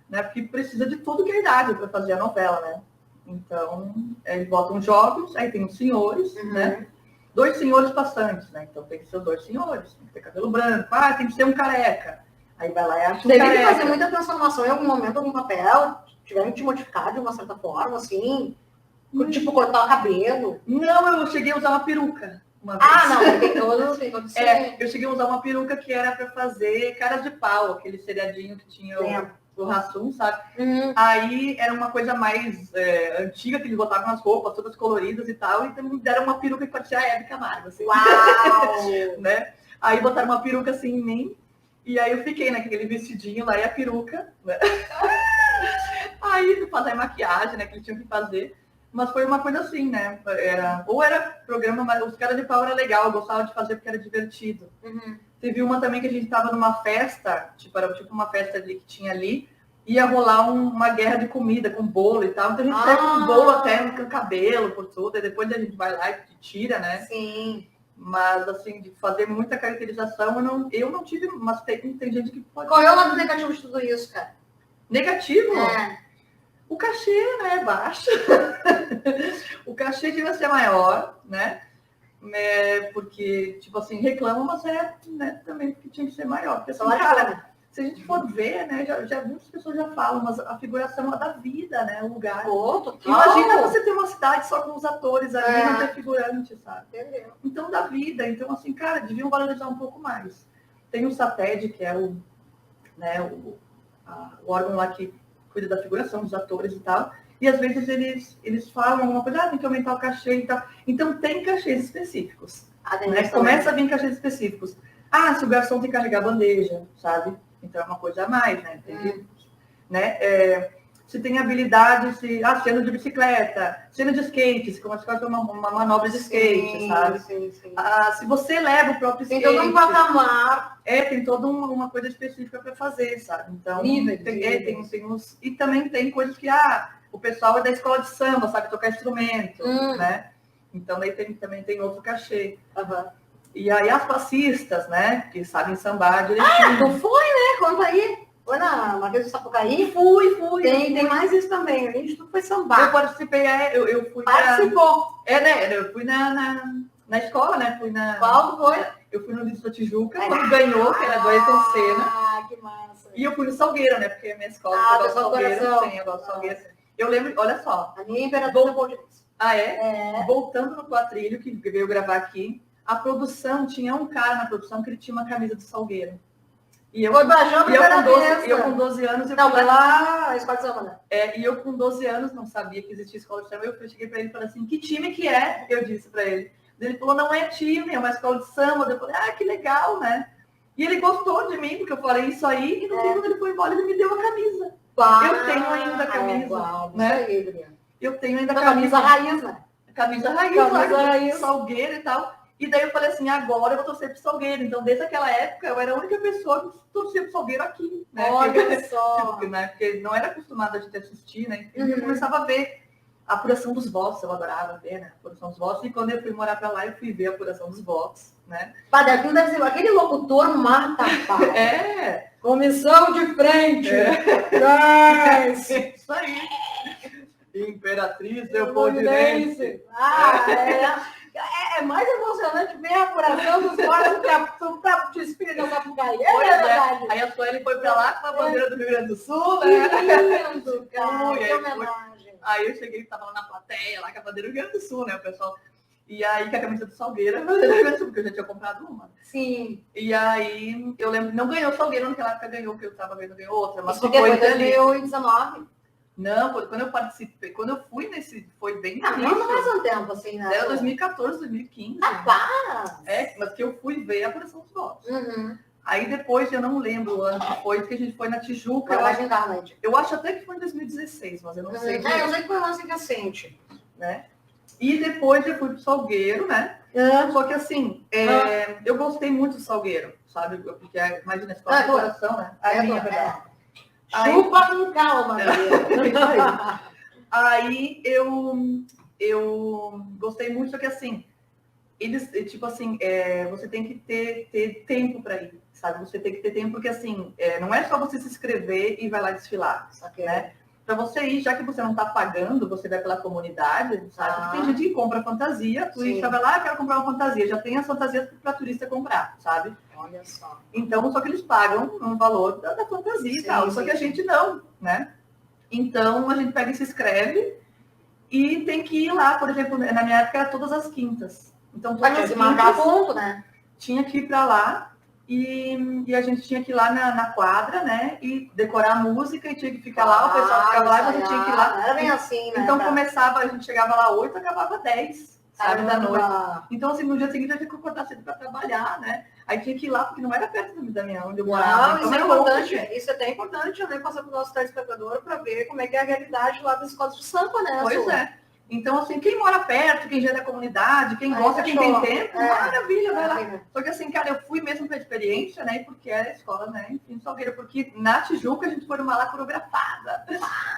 Né? Porque precisa de tudo que é idade para fazer a novela, né? Então, eles botam jovens, aí tem os senhores, né? 2 senhores passantes, né? Então tem que ser 2 senhores, tem que ter cabelo branco, tem que ser um careca. Aí vai lá e acha um Teve careca. que fazer muita transformação em algum momento, algum papel, tiveram que te modificar de uma certa forma, assim, tipo cortar o cabelo. Não, eu cheguei a usar uma peruca uma vez. Não, tem todo sim. Eu cheguei a usar uma peruca que era para fazer Caras de Pau, aquele seriadinho que tinha o Rassum, sabe? Aí era uma coisa mais antiga, que eles botavam as roupas todas coloridas e tal, então me deram uma peruca que parecia a Hebe Camargo, assim. Uau! Né? Aí botaram uma peruca assim em mim, e aí eu fiquei naquele vestidinho lá e a peruca, né? Aí fazer maquiagem, né, que eles tinham que fazer. Mas foi uma coisa assim, né? Era programa, mas os Caras de Pau era legal, eu gostava de fazer porque era divertido. Teve uma também que a gente estava numa festa, era tipo uma festa ali que tinha ali, ia rolar uma guerra de comida com bolo e tal. Então a gente sai com o bolo até no cabelo, por tudo, e depois a gente vai lá e tira, né? Sim. Mas assim, de fazer muita caracterização, eu não tive, mas tem gente que pode. Qual é o lado negativo de tudo isso, cara? Negativo? O cachê, né, baixo. O cachê devia ser maior, né? Porque, tipo assim, reclamam, mas né, também que tinha que ser maior. Porque, assim, cara, se a gente for ver, né, muitas pessoas já falam, mas a figuração é da vida, né, o lugar. Imagina você ter uma cidade só com os atores ali, não ter figurante, sabe? Entendeu? Então, da vida. Então, assim, cara, deviam valorizar um pouco mais. Tem o SATED, que é o órgão lá que cuida da figuração dos atores e tal, e às vezes eles falam alguma coisa, tem que aumentar o cachê e tal. Então tem cachês específicos. Né? Começa a vir cachês específicos. Se o garçom tem que carregar a bandeja, sabe? Então é uma coisa a mais, né? Tem que, né? Se tem habilidade, se anda de bicicleta, se anda de skate, se começa a fazer uma manobra de skate, sabe? Sim. Se você leva o próprio skate. Tem todo um patamar. Tem toda uma coisa específica para fazer, sabe? Então, tem uns. E também tem coisas que, o pessoal é da escola de samba, sabe tocar instrumento, né? Então, daí também tem outro cachê. E aí as passistas, né? Que sabem sambar direitinho. Tu foi, né? Conta aí. Foi na Marquês do Sapucaí? Fui. Tem mais isso também. A gente foi sambar. Eu participei, eu fui. Participou. Né? Eu fui na escola, né? Fui na. Qual foi? Eu fui no Liceu da Tijuca, quando ganhou, que era do Ayrton Senna. Que massa. E eu fui no Salgueiro, né? Porque a minha escola do Salgueiro. Sim, eu gosto do Salgueiro. Eu lembro, olha só. A minha Imperatriz Bom Demais. Voltando no Quatrilho, que veio gravar aqui, a produção, tinha um cara na produção que ele tinha uma camisa do Salgueiro. E eu com 12 anos... Foi lá a escola de samba, né? E eu com 12 anos não sabia que existia escola de samba. Eu cheguei para ele e falei assim, que time que é? Eu disse para ele. Ele falou, não é time, é uma escola de samba. Eu falei, que legal, né? E ele gostou de mim, porque eu falei isso aí. E no fim, quando ele foi embora, ele me deu a camisa. Eu tenho ainda a camisa. Né? Eu tenho ainda a camisa raiz, né? Camisa raiz, Salgueiro e tal. E daí eu falei assim, agora eu vou torcer pro Salgueiro. Então, desde aquela época, eu era a única pessoa que torcia pro Salgueiro aqui. Né? Olha só! Né? Porque não era acostumada a gente assistir, né? E eu começava a ver a apuração dos votos, eu adorava ver, né? A apuração dos votos. E quando eu fui morar pra lá, eu fui ver a apuração dos votos, né? Aquilo deve ser aquele locutor mata pau. Comissão de frente! Isso aí! Imperatriz, Leopoldinense! É mais emocionante ver a apuração dos votos do que a desfile da Sapucaí. Aí a Sueli foi pra lá com a bandeira do Rio Grande do Sul, né? Que lindo, cara. Que homenagem. Aí eu cheguei, tava lá na plateia, lá com a bandeira do Rio Grande do Sul, né, o pessoal? E aí, com a camisa do Salgueiro, porque eu já tinha comprado uma. Sim. E aí, eu lembro, não ganhou o Salgueiro naquela época, ganhou, porque eu tava vendo, ganhou outra. Mas foi em 2019? Não, quando eu participei, quando eu fui nesse, foi bem difícil. Não faz um tempo, assim, né? Era 2014, 2015. Mas que eu fui ver a apuração dos votos. Aí depois, eu não lembro o ano que foi, porque a gente foi na Tijuca. Eu acho até que foi em 2016, mas eu não sei. Eu sei que foi lá recente. Né? E depois eu fui pro Salgueiro, né? Só que assim, eu gostei muito do Salgueiro, sabe? Porque imagina a escola de coração, né? Chupa com calma, Aí eu gostei muito, só que assim, eles, tipo assim, você tem que ter tempo para ir, sabe? Você tem que ter tempo, porque assim, não é só você se inscrever e vai lá desfilar, né? Para você ir, já que você não está pagando, você vai pela comunidade, sabe? Porque tem gente que compra fantasia, turista vai lá, eu quero comprar uma fantasia, já tem as fantasias para turista comprar, sabe? Olha só. Então, só que eles pagam um valor da fantasia e tal, só que a gente não, né? Então, a gente pega e se inscreve e tem que ir lá, por exemplo, na minha época era todas as quintas. Então, todas Tinha as que marcar quintas, ponto, né? tinha que ir para lá e a gente tinha que ir lá na quadra, né? E decorar a música e tinha que ficar lá, o pessoal ficava lá e você tinha que ir lá. Era bem assim, né? Então começava, a gente chegava lá 8, acabava 10, sabe, da noite. Então, assim, no dia seguinte eu tinha que acordar cedo para trabalhar, né? Aí tinha que ir lá, porque não era perto da minha, onde eu morava. Não, então, isso é importante, isso é até importante, né? Passar para o nosso telespectador para ver como é que é a realidade lá das escolas de samba, né? Pois é. Então, assim, quem mora perto, quem já é da comunidade, quem gosta, quem tem tempo, maravilha, vai lá. Só que assim, cara, eu fui mesmo para experiência, né? Porque era a escola, né? Enfim, Salgueiro, porque na Tijuca a gente foi numa lá coreografada.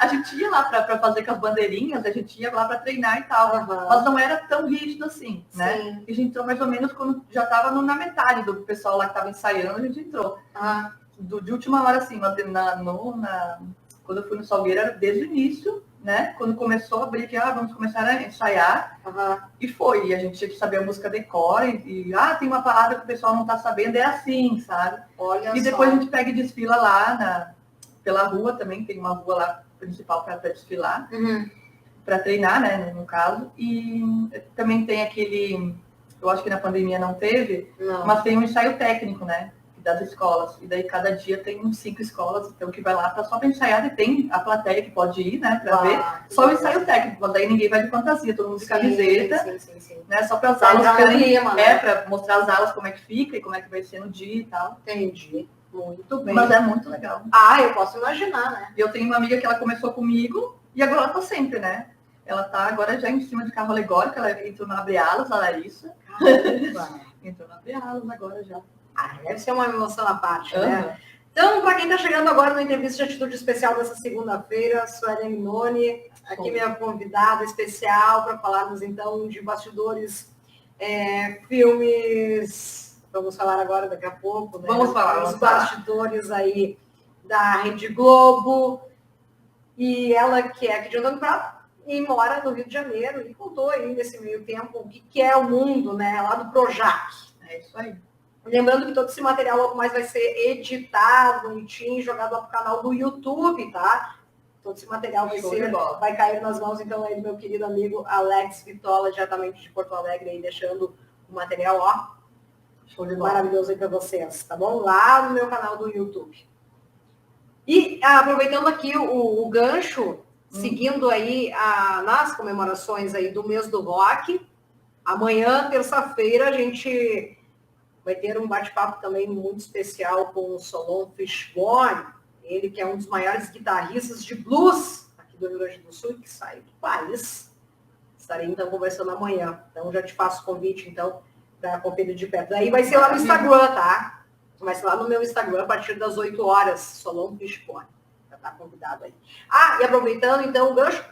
A gente ia lá para fazer com as bandeirinhas, a gente ia lá para treinar e tal. Mas não era tão rígido assim, né? Sim. A gente entrou mais ou menos quando já estava na metade do pessoal lá que estava ensaiando, a gente entrou. De última hora, assim, quando eu fui no Salgueiro, era desde o início. Né? Quando começou a abrir, que vamos começar a ensaiar, e foi. E a gente tinha que saber a música decora, e tem uma palavra que o pessoal não está sabendo, é assim, sabe? Olha e depois a gente pega e desfila lá pela rua também, tem uma rua lá principal para desfilar, para treinar, né, no caso. E também tem aquele, eu acho que na pandemia não teve, mas tem um ensaio técnico, né? Das escolas, e daí cada dia tem uns 5 escolas, então que vai lá só para ensaiar, e tem a plateia que pode ir, né, para ver, só o ensaio técnico, mas daí ninguém vai de fantasia, todo mundo de camiseta, né, só para as aulas, para mostrar as aulas como é que fica e como é que vai ser no dia e tal. Entendi. Muito bem. Mas é muito legal. Eu posso imaginar, né? E eu tenho uma amiga que ela começou comigo, e agora ela tá sempre, né? Ela tá agora já em cima de carro alegórico, ela entrou na Abre Alas, a Larissa. Entrou na Abre Alas agora já. Deve ser uma emoção à parte, né? Então, para quem está chegando agora na entrevista de atitude especial dessa segunda-feira, Suelen Noni, aqui minha convidada especial para falarmos então de bastidores, filmes, vamos falar agora daqui a pouco, né? Vamos falar. Os bastidores aí da Rede Globo, e ela que é aqui de Antônio Prado e mora no Rio de Janeiro, e contou aí nesse meio tempo o que é o mundo, né? Lá do Projac. É isso aí. Lembrando que todo esse material logo mais vai ser editado, bonitinho, jogado lá pro canal do YouTube, tá? Todo esse material vai cair nas mãos, então, aí do meu querido amigo Alex Vitola, diretamente de Porto Alegre, aí deixando o material, maravilhoso aí para vocês, tá bom? Lá no meu canal do YouTube. E aproveitando aqui o gancho, seguindo aí nas comemorações aí do mês do rock, amanhã, terça-feira, a gente vai ter um bate-papo também muito especial com o Solon Fishbone, ele que é um dos maiores guitarristas de blues aqui do Rio Grande do Sul, que sai do país. Estarei então conversando amanhã. Então já te faço o convite, então, para conferir de perto. Aí vai ser lá no Instagram, tá? Vai ser lá no meu Instagram a partir das 8 horas, Solon Fishbone. Já tá convidado aí. E aproveitando então o gancho,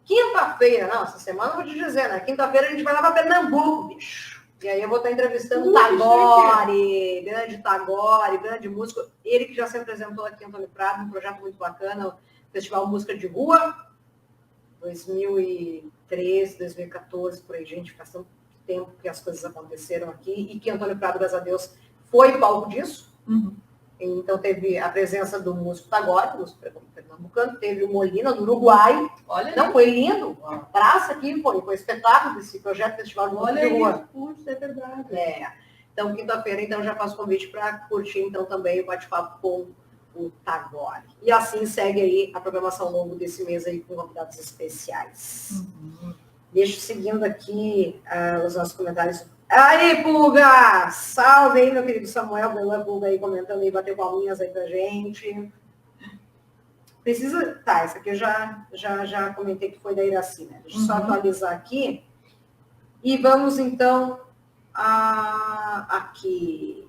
quinta-feira, essa semana eu vou te dizer, né? Quinta-feira a gente vai lá para Pernambuco, bicho. E aí eu vou estar entrevistando o Tagore, grande Tagore, grande músico. Ele que já se apresentou aqui em Antônio Prado, um projeto muito bacana, o Festival Música de Rua, 2013, 2014, por aí, gente, faz tanto tempo que as coisas aconteceram aqui, e que Antônio Prado, graças a Deus, foi palco disso. Então teve a presença do músico Tagore, músico pernambucano, teve o Molina, do Uruguai. Olha, não, foi lindo. A praça aqui foi espetáculo desse projeto Festival de Música de Rua. Isso é verdade. Então, quinta-feira, então, já faço convite para curtir, então, também o bate-papo com o Tagore. E assim segue aí a programação ao longo desse mês aí com convidados especiais. Deixa seguindo aqui os nossos comentários. Aí, Pulga! Salve aí, meu querido Samuel, Belan Pulga aí comentando aí, bateu palminhas aí pra gente. Precisa... Tá, essa aqui eu já comentei que foi da Iraci, né? Deixa eu só atualizar aqui. E vamos, então, aqui.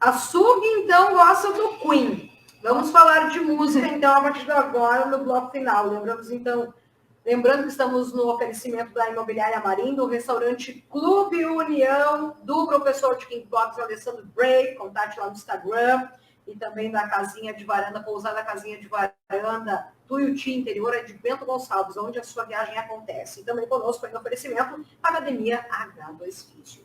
A Sug, então, gosta do Queen. Vamos falar de música, então, a partir de agora, no bloco final. Lembramos, então, Lembrando que estamos no oferecimento da Imobiliária Marim, do restaurante Clube União, do professor de Kickbox Alessandro Bray, contate lá no Instagram, e também da Casinha de Varanda, pousada Casinha de Varanda, Tuiuti, interior de Bento Gonçalves, onde a sua viagem acontece. E também conosco aí no oferecimento, Academia H2 Físio.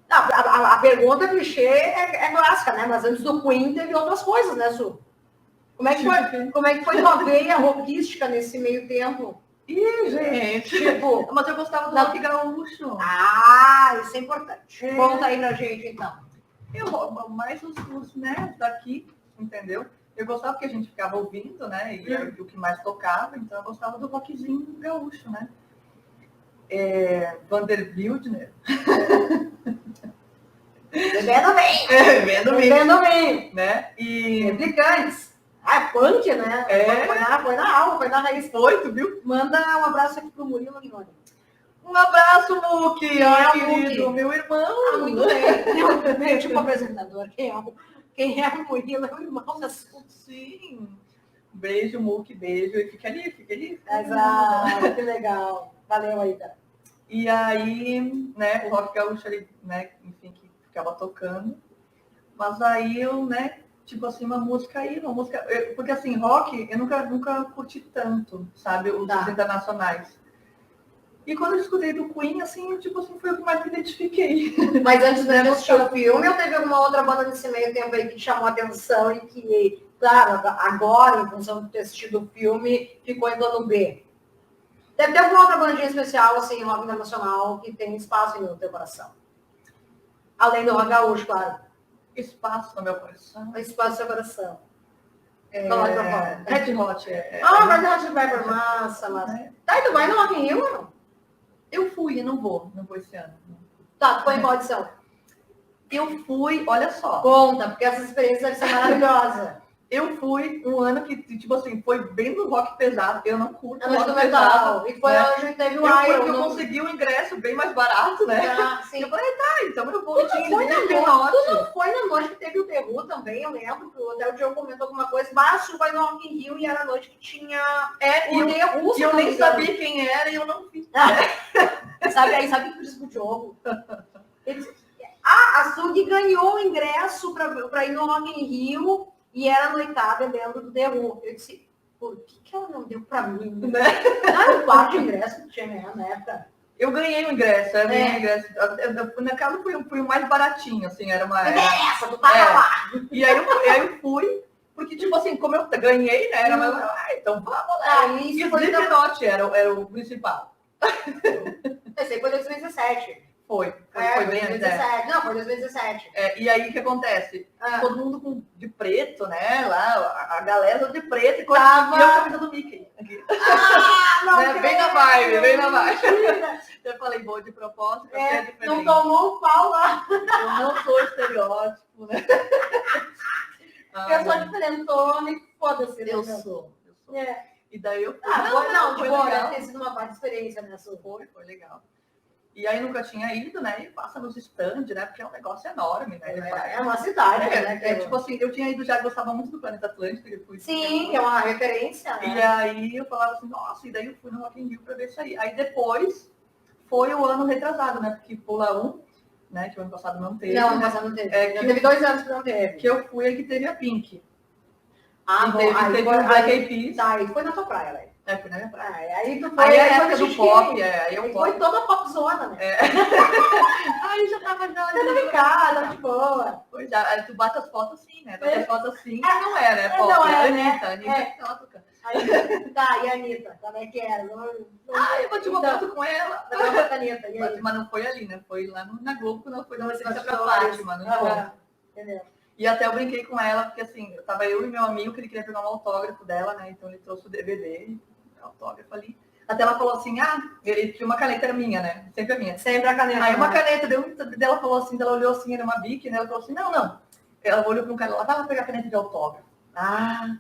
A pergunta clichê é clássica, né? Mas antes do Queen teve outras coisas, né, Su? Como é que foi tua veia rockística nesse meio tempo? Ih, gente. Tipo, mas eu gostava do rock gaúcho. Ah, isso é importante. Conta aí pra gente, então. Mais os né, daqui, entendeu? Eu gostava porque a gente ficava ouvindo, né? E era o que mais tocava, então eu gostava do rockzinho gaúcho, né? Vander Wildner. Bebendo bem. Bebendo bem. Né? E... Replicantes. Punk, né? Foi na alma, foi na raiz. Foi, tu viu? Manda um abraço aqui pro Murilo Mignoni. Um abraço, Muki, querido, meu irmão. Muito bem. Tipo apresentador. Quem é o Murilo é o irmão da Su. Sim. Beijo, Muki, beijo. E fica ali. Exato, que legal. Valeu aí, cara. E aí, né, o rock gaúcho ali, né, enfim, que ficava tocando. Mas aí eu, né, tipo assim, uma música, porque assim, rock eu nunca curti tanto, sabe, os internacionais. E quando eu escutei do Queen, assim, tipo assim, foi o que mais me identifiquei. Mas antes de assistir o filme, ou teve alguma outra banda nesse meio tempo aí que chamou a atenção e que, claro, agora, em função de ter assistido o filme, ficou em plano B? Deve ter alguma outra bandinha especial, assim, rock internacional, que tem espaço no teu coração. Além do rock gaúcho, claro. Espaço no meu coração. Espaço no seu coração. Red Hot. Red Hot Pepper, massa. Tá, e tu vai no Rock in Rio, não? Eu fui, eu não vou esse ano. Tá, tu foi em qual edição? Eu fui, olha só. Conta, porque essa experiência deve ser maravilhosa. Eu fui um ano que, tipo assim, foi bem do rock pesado. Eu não curto rock pesado. E foi onde a teve o Iron. Eu consegui um ingresso bem mais barato, né? Sim. Eu falei, então eu vou. Tu não foi na noite que teve o The Who também, eu lembro, que até o Diogo comentou alguma coisa. Baixo vai no Rock in Rio e era a noite que tinha o The Who. E eu nem sabia quem era e eu não fiz. Sabe o que eu disse pro Diogo? Ele disse, a Sug ganhou o ingresso para ir no Rock in Rio. E era noitada dentro do The Who. Eu disse, por que ela não deu pra mim? Né? Era um par de ingresso que tinha ganhado na época. Eu ganhei o ingresso, Na casa foi o mais baratinho, assim, era uma... tu tava lá! E aí eu fui, porque, tipo assim, como eu ganhei, né, era mais... então vamos lá. E o Slipknot era o principal. Esse aí foi 2017. Foi bem 2017. Não, foi 2017. E aí o que acontece? Todo mundo de preto, né? Lá, a galera de preto e a camisa do Mickey. Aqui. Bem na vibe. Eu falei, vou de propósito. Não tomou um pau lá. Eu não sou estereótipo, né? Eu sou diferentona e foda-se. Eu sou. E daí eu fui. Foi legal. Deve ter sido uma parte de experiência, né? Foi legal. E aí nunca tinha ido, né? E passa nos stands, né? Porque é um negócio enorme, né? É uma cidade, né? Tipo assim, eu tinha ido já, gostava muito do Planeta Atlântico. Sim, é uma referência, né? E aí eu falava assim, nossa, e daí eu fui no Rock in Rio pra ver isso aí. Aí depois foi o ano retrasado, né? Porque Pula 1, né? Que o ano passado não teve. Não, ano passado não teve. Teve 2 anos que não teve. Que eu fui aí que teve a Pink. Bom, teve o Black Eyed Peas. Tá, e foi na tua praia, velho. Foi na minha praia. Aí tu foi. Aí a época do pop, aí eu foi toda a popzona, né? Aí já tava já. Você tava em casa, tava de boa. Pois é, aí tu bate as fotos assim, né? Bate as fotos assim, não é, né? Pop, não é, Anitta que tava tocando. Tá, e a Anitta? Como é que era? Eu bati uma foto com ela. Anitta, mas não foi ali, né? Foi lá na Globo, quando ela foi dar uma licença pra Flores. Fátima, não foi? Entendeu? E até eu brinquei com ela, porque assim, tava eu e meu amigo, que ele queria pegar um autógrafo dela, né? Então ele trouxe o DVD, autógrafo ali. Até ela falou assim, ele tinha uma caneta minha, né? Sempre a minha. Sempre a caneta. Aí uma caneta, dela falou assim, ela olhou assim, era uma bique, né? Ela falou assim, não. Ela olhou para um cara, ela vai lá pegar a caneta de autógrafo.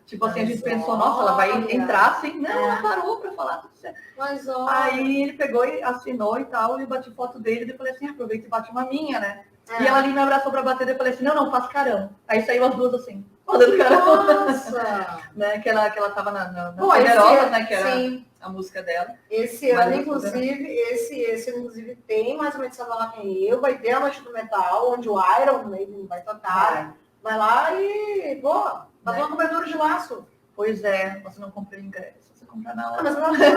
Tipo assim, a gente pensou, nossa, ela vai entrar assim. Não, ela parou para falar tudo certo. Mas, aí ele pegou e assinou e tal, e bati foto dele, e eu falei assim, aproveita e bate uma minha, né? E ela ali me abraçou pra bater, eu falei assim, não, faz carão. Aí saiu as duas assim, fazendo carona. Nossa! Né? Que ela tava na Pô, Poderosa, né? Que era sim. a música dela. Esse ano, inclusive, esse inclusive tem mais uma edição da Rock in Rio, vai ter a Noite do Metal, onde o Iron Maiden vai tocar. Vai lá e, pô, faz uma cobertura de laço. Pois é, você não comprou ingresso. Você compra na hora. Mas não é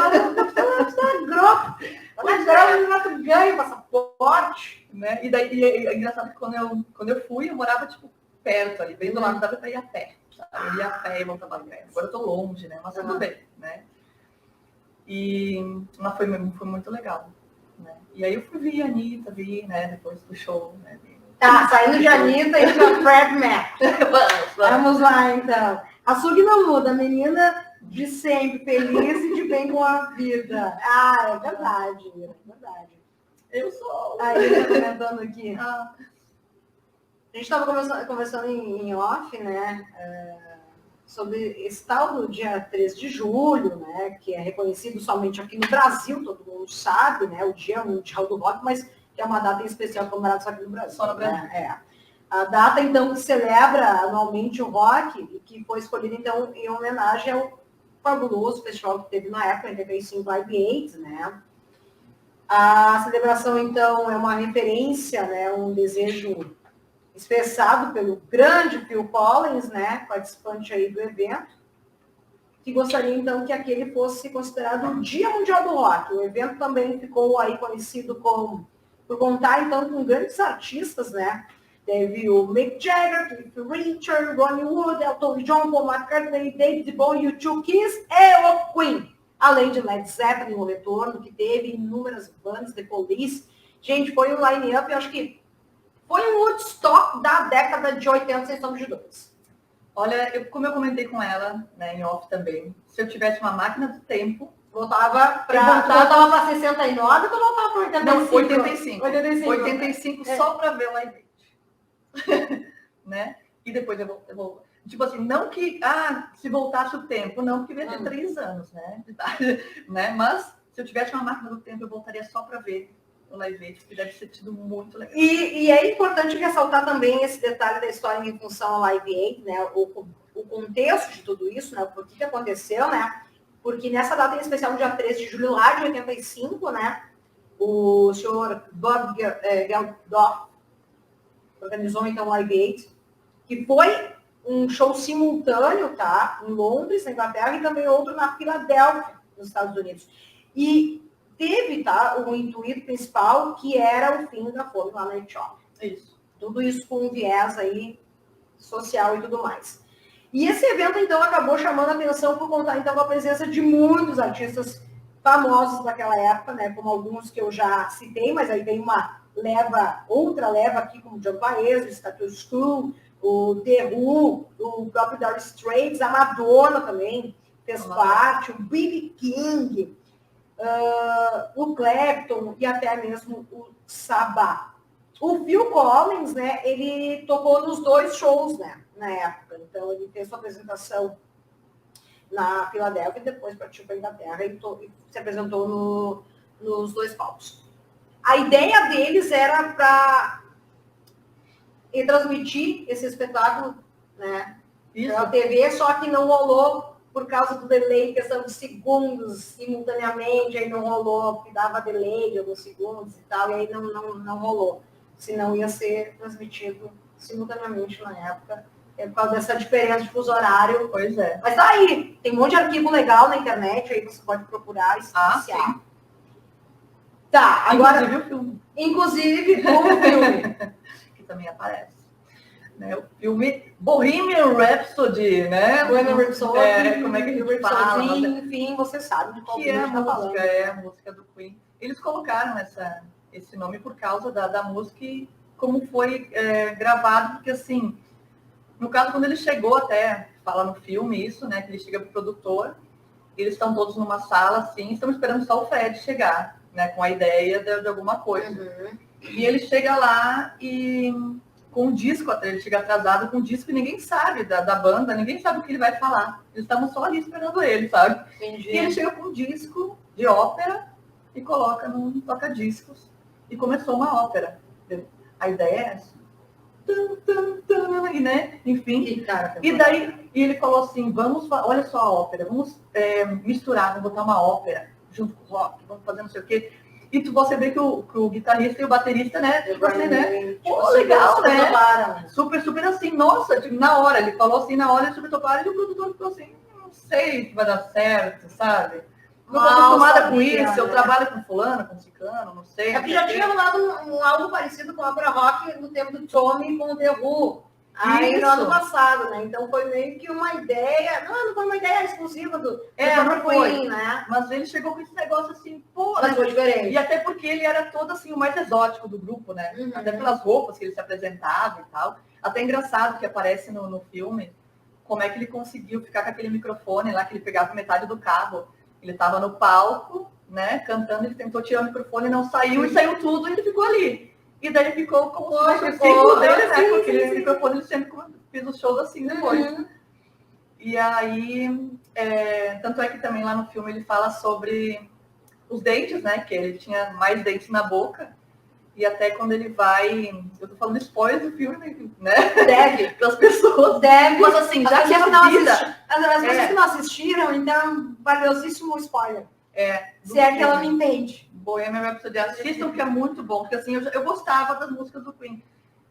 grosso. Mas tu ganha passaporte. Né? E daí é engraçado que quando eu fui, eu morava tipo perto ali, bem do lado, dava pra ir a pé. Sabe? Eu ia a pé e voltava a pé. Agora eu tô longe, né? Mas tudo bem, né? Mas foi muito legal. Né? E aí eu vi a Anitta, né? Depois do show, né? Tá, saindo de Anitta e pra Fred Mac. Vamos lá, então. A Sug não muda, a menina de sempre, feliz e de bem com a vida. Ah, é verdade, é verdade. Eu sou. Aí, tá comentando aqui. A gente estava conversando em off, né? Sobre esse tal do dia 13 de julho, né? Que é reconhecido somente aqui no Brasil, todo mundo sabe, né? O Dia Mundial do Rock, mas que é uma data em especial comemorada só aqui no Brasil. Só no Brasil. Né? A data, então, que celebra anualmente o rock, e que foi escolhida, então, em homenagem ao fabuloso festival que teve na época, em 85 Live Aid, né? A celebração, então, é uma referência, né? Um desejo expressado pelo grande Phil Collins, né? Participante aí do evento, que gostaria, então, que aquele fosse considerado o Dia Mundial do Rock. O evento também ficou aí conhecido por contar, então, com grandes artistas, né? Teve o Mick Jagger, Keith Richards, Ronnie Wood, Elton John, Paul McCartney, David Bowie, U2, Kiss e o Queen. Além de Led Zeppelin, o retorno, que teve inúmeras bandas, The Police. Gente, foi um line-up, eu acho que foi um Woodstock da década de 80, sem sombra de dúvidas. Olha, como eu comentei com ela, né, em off também, se eu tivesse uma máquina do tempo, voltava para 69 ou tu voltava para 85? Não, 85. 85 só para ver o Live Aid. Né? E depois eu vou. Tipo assim, não que. Se voltasse o tempo, não, porque eu ia ter 3 anos, né? Né? Mas se eu tivesse uma máquina do tempo, eu voltaria só para ver o Live Aid, que deve ter sido muito legal. E é importante ressaltar também esse detalhe da história em função ao Live Aid, né? O contexto de tudo isso, né? Por que aconteceu, né? Porque nessa data em especial, no dia 13 de julho lá de 85, né? O senhor Bob Geldof organizou então o Live Aid, que foi um show simultâneo, tá? Em Londres, na Inglaterra, e também outro na Filadélfia, nos Estados Unidos. E teve, tá, um intuito principal, que era o fim da fome lá na Etiópia. Isso. Tudo isso com um viés aí social e tudo mais. E esse evento, então, acabou chamando a atenção por contar, então, com a presença de muitos artistas famosos daquela época, né? Como alguns que eu já citei, mas aí tem outra leva aqui, como John Baez, o Status Quo, o The Who, o próprio Dire Straits, a Madonna também fez parte, o B.B. King, o Clapton e até mesmo o Sabá. O Phil Collins, né, ele tocou nos 2 shows, né, na época. Então, ele fez sua apresentação na Filadélfia e depois partiu para a Inglaterra e se apresentou nos 2 palcos. A ideia deles era para transmitir esse espetáculo, né, pela TV, só que não rolou por causa do delay, questão de segundos, simultaneamente, aí não rolou, porque dava delay de alguns segundos e tal, e aí não rolou. Senão ia ser transmitido simultaneamente na época, por causa dessa diferença de fuso horário. Pois é. Mas tá aí, tem um monte de arquivo legal na internet, aí você pode procurar e se iniciar. Tá, agora... Inclusive o filme. Inclusive o filme. Que também aparece. Né? O filme Bohemian Rhapsody, né? Bohemian Rhapsody, como é que a gente fala? Enfim, você sabe de qual que é a música, falando. É a música do Queen. Eles colocaram esse nome por causa da música e como foi gravado, porque assim, no caso, quando ele chegou até, fala no filme isso, né? Que ele chega pro produtor, eles estão todos numa sala, assim, estão esperando só o Fred chegar, né? Com a ideia de alguma coisa. Uhum. E ele chega lá e com um disco, até ele chega atrasado com um disco e ninguém sabe da banda, ninguém sabe o que ele vai falar. Eles estavam só ali esperando ele, sabe? Entendi. E ele chega com um disco de ópera e coloca num toca-discos e começou uma ópera. A ideia é essa. e, né? Enfim. Que cara, E daí ele falou assim, olha só a ópera, vamos misturar, vamos botar uma ópera junto com o rock, vamos fazer não sei o quê. E você vê que o guitarrista e o baterista, né? Tipo assim, né? Pô, legal, né? Super, super assim. Nossa, tipo, na hora, ele falou assim, na hora, super toparam, e o produtor ficou assim, não sei se vai dar certo, sabe? Não estou acostumada com isso, eu trabalho com fulano, com ciclano, não sei. É porque já tinha rolado algo parecido com a ópera rock no tempo do Tommy com o The Who. Aí no ano passado, né? Então foi meio que uma ideia. Não foi uma ideia exclusiva do Queen, né? Mas ele chegou com esse negócio assim, pô. Mas foi diferente. E até porque ele era todo assim, o mais exótico do grupo, né? Uhum. Até pelas roupas que ele se apresentava e tal. Até engraçado que aparece no filme como é que ele conseguiu ficar com aquele microfone lá, que ele pegava metade do cabo. Ele estava no palco, né? Cantando, ele tentou tirar o microfone, não saiu, e saiu tudo, e ele ficou ali. E daí ficou como o ciclo dele, né? Com aquele microfone, ele sempre fez os shows assim depois. Uhum. E aí, tanto é que também lá no filme ele fala sobre os dentes, né? Que ele tinha mais dentes na boca. E até quando ele vai... Eu tô falando spoiler do filme, né? Deve. Para as pessoas. Deve. Mas assim, já que a vida... As pessoas que não assistiram, então, valiosíssimo spoiler. Se é que ela me entende. Bohemian Rhapsody, assistam, que é muito bom. Porque assim, eu gostava das músicas do Queen.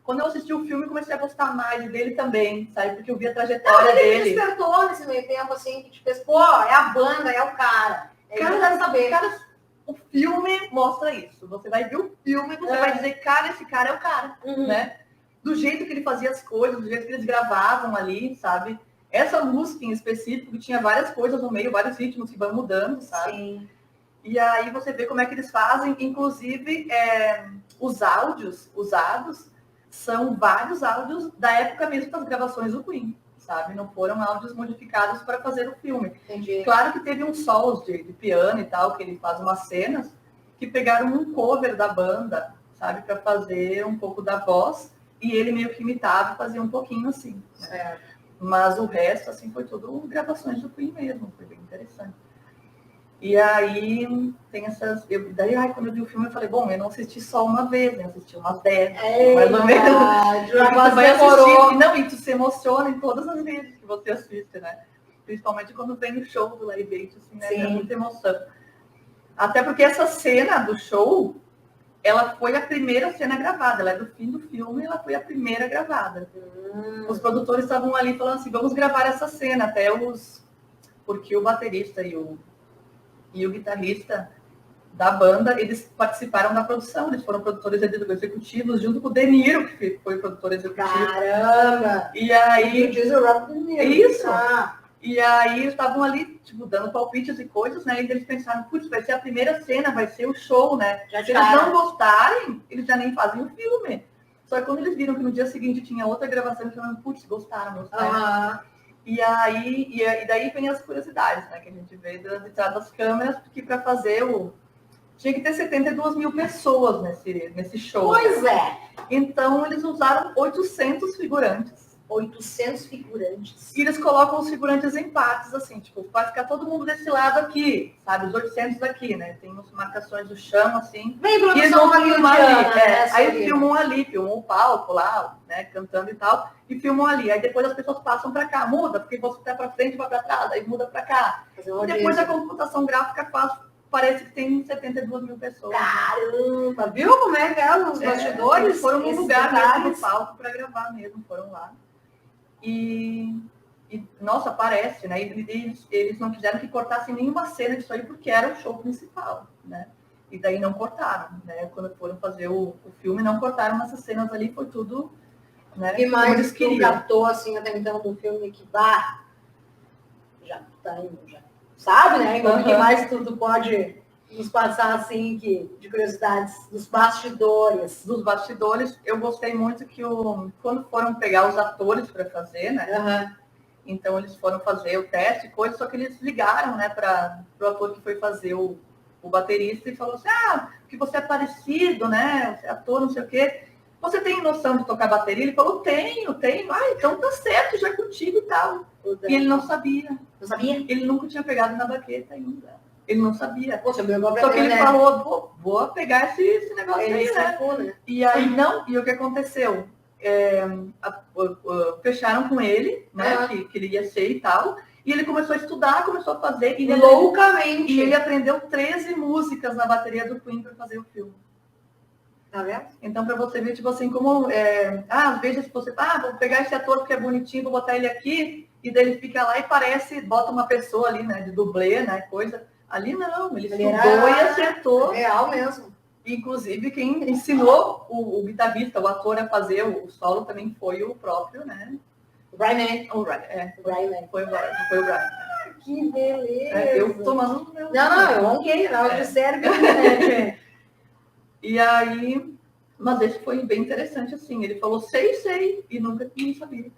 Quando eu assisti o filme, comecei a gostar mais dele também, sabe? Porque eu vi a trajetória dele. Ele despertou nesse meio tempo, assim, que te fez, pô, é a banda, é o cara. Cara, saber. Cara, o filme mostra isso. Você vai ver o filme e você vai dizer, cara, esse cara é o cara, né? Do jeito que ele fazia as coisas, do jeito que eles gravavam ali, sabe? Essa música em específico, que tinha várias coisas no meio, vários ritmos que vão mudando, sabe? Sim. E aí você vê como é que eles fazem, inclusive os áudios usados são vários áudios da época mesmo das gravações do Queen, sabe? Não foram áudios modificados para fazer o filme. Entendi. Claro que teve uns solos de piano e tal, que ele faz umas cenas, que pegaram um cover da banda, sabe? Para fazer um pouco da voz, e ele meio que imitava e fazia um pouquinho assim. Certo. Mas o resto, assim, foi tudo gravações do Queen mesmo, foi bem interessante. E aí tem essas... Daí, quando eu vi o filme, eu falei, bom, eu não assisti só uma vez, né? Eu assisti umas 10, mais ou menos. Mas demorou. E tu se emociona em todas as vezes que você assiste, né? Principalmente quando vem o show do Live Aid, assim, né? É muita emoção. Até porque essa cena do show, ela foi a primeira cena gravada. Ela é do fim do filme, ela foi a primeira gravada. Os produtores estavam ali falando assim, vamos gravar essa cena, porque o baterista e o guitarrista da banda, eles participaram da produção, eles foram produtores executivos, junto com o De Niro, que foi produtor executivo. Caramba! E aí... diz o Rob De Niro. Isso! E aí eles estavam ali, tipo, dando palpites e coisas, né? E eles pensaram, putz, vai ser a primeira cena, vai ser o show, né? Se eles não gostarem, eles já nem fazem o filme. Só que quando eles viram que no dia seguinte tinha outra gravação, eles falaram, putz, gostaram. E daí vem as curiosidades, né? Que a gente vê detrás das câmeras, porque para fazer tinha que ter 72 mil pessoas nesse show. Pois é. Então eles usaram 800 figurantes. 800 figurantes. E eles colocam os figurantes em partes, assim, tipo, vai ficar todo mundo desse lado aqui, sabe? Os 800 aqui, né? Tem umas marcações do chão, assim. Bem, e eles vão filmar ali. Né? Aí filmam ali, filmam o palco lá, né? Cantando e tal, e filmam ali. Aí depois as pessoas passam para cá, muda, porque você tá para frente, vai para trás, aí muda para cá. E depois a computação gráfica parece que tem 72 mil pessoas. Caramba! Viu como é que é os bastidores? Eles foram num lugar mesmo no palco para gravar mesmo, foram lá. E, nossa, parece, né? Eles não quiseram que cortassem nenhuma cena disso aí, porque era o show principal, né? E daí não cortaram, né? Quando foram fazer o filme, não cortaram essas cenas ali, foi tudo, né? E mais que captou, assim, até então, do filme que já tá indo, já sabe, né? O que mais tudo pode nos passar, assim, de curiosidades dos bastidores. Dos bastidores, eu gostei muito que quando foram pegar os atores para fazer, né? Então eles foram fazer o teste, coisa, só que eles ligaram, né, para o ator que foi fazer o baterista e falou assim, que você é parecido, né? Você é ator, não sei o quê. Você tem noção de tocar bateria? Ele falou, tenho. Então tá certo, já é contigo e tal. E ele não sabia. Não sabia? Ele nunca tinha pegado na baqueta ainda. Ele não sabia. Poxa, só que ele falou, vou pegar esse negócio aí, né? Né? E aí, não. E o que aconteceu? fecharam com ele, né? Que ele ia ser e tal. E ele começou a estudar, começou a fazer. E loucamente. E ele aprendeu 13 músicas na bateria do Queen para fazer o filme. Tá vendo? Então, para você ver, tipo assim, como... às vezes você... vou pegar esse ator porque é bonitinho, vou botar ele aqui. E daí ele fica lá e parece... Bota uma pessoa ali, né? De dublê, né? Coisa. Ali não, ele estudou e acertou. Real mesmo. Inclusive, quem ensinou o guitarrista, o ator a fazer o solo também foi o próprio, né? Brian. Foi o Brian. Que beleza. Eu tomando meu... Não, eu ronquei, na hora de sério, né? E aí, mas esse foi bem interessante, assim, ele falou, sei, e nunca ninguém sabia.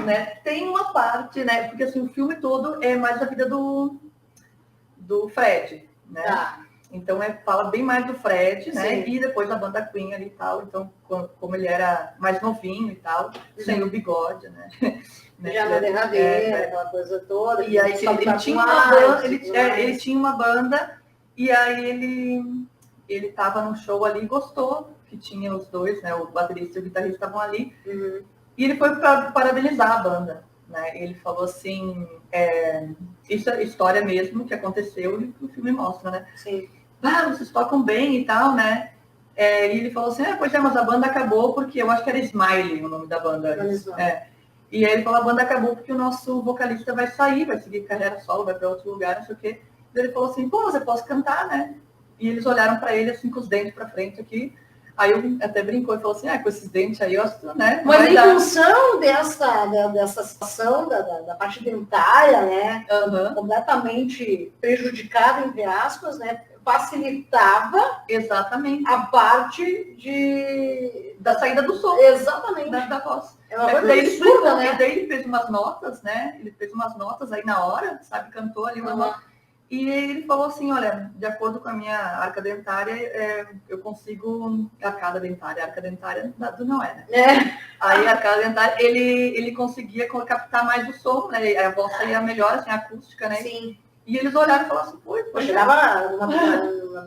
Né? Tem uma parte, né, porque assim, o filme todo é mais a vida do Fred, né? Tá. Então, fala bem mais do Fred, né? Sim. E depois da banda Queen ali e tal. Então, como ele era mais novinho e tal, sem o bigode, né? Já na derradeira, aquela coisa toda. E aí ele tinha uma banda, ele tinha uma banda, e aí ele tava num show ali e gostou, que tinha os dois, né? O baterista e o guitarrista estavam ali. Uhum. E ele foi parabenizar a banda, né? Ele falou assim, isso é história mesmo que aconteceu e o filme mostra, né? Sim. Vocês tocam bem e tal, né? E ele falou assim, pois mas a banda acabou porque eu acho que era Smiley o nome da banda. E aí ele falou, a banda acabou porque o nosso vocalista vai sair, vai seguir carreira solo, vai para outro lugar, não sei o quê. E ele falou assim, você pode cantar, né? E eles olharam para ele assim com os dentes para frente aqui. Aí eu até brincou e falou assim, com esses dentes aí, eu acho, né? Mas em função dessa situação da parte dentária, né? Completamente prejudicada, entre aspas, né? Facilitava exatamente a parte da saída do som. Exatamente. Da voz. É uma coisa absurda, né? Daí ele fez umas notas, né? Ele fez umas notas aí na hora, sabe? Cantou ali uma nota. E ele falou assim, olha, de acordo com a minha arca dentária, eu consigo... Arcada dentária não é, né? Aí a arcada dentária, ele conseguia captar mais o som, né? A voz saía melhor, assim, a acústica, né? Sim. E eles olharam e falaram assim, eu chegava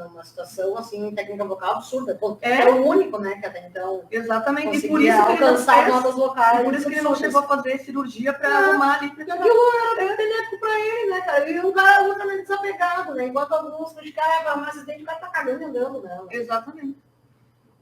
numa situação, assim, técnica vocal absurda. Era o único, né, que até então... Exatamente. E por isso que alcançar notas vocais. Por isso que ele não chegou a fazer cirurgia para arrumar ali. Porque aquilo era benéfico para ele, né, cara? E o cara é ultramente desapegado, né? Enquanto alguns criticavam, mas esse dente o cara tá cagando e andando, né? Exatamente.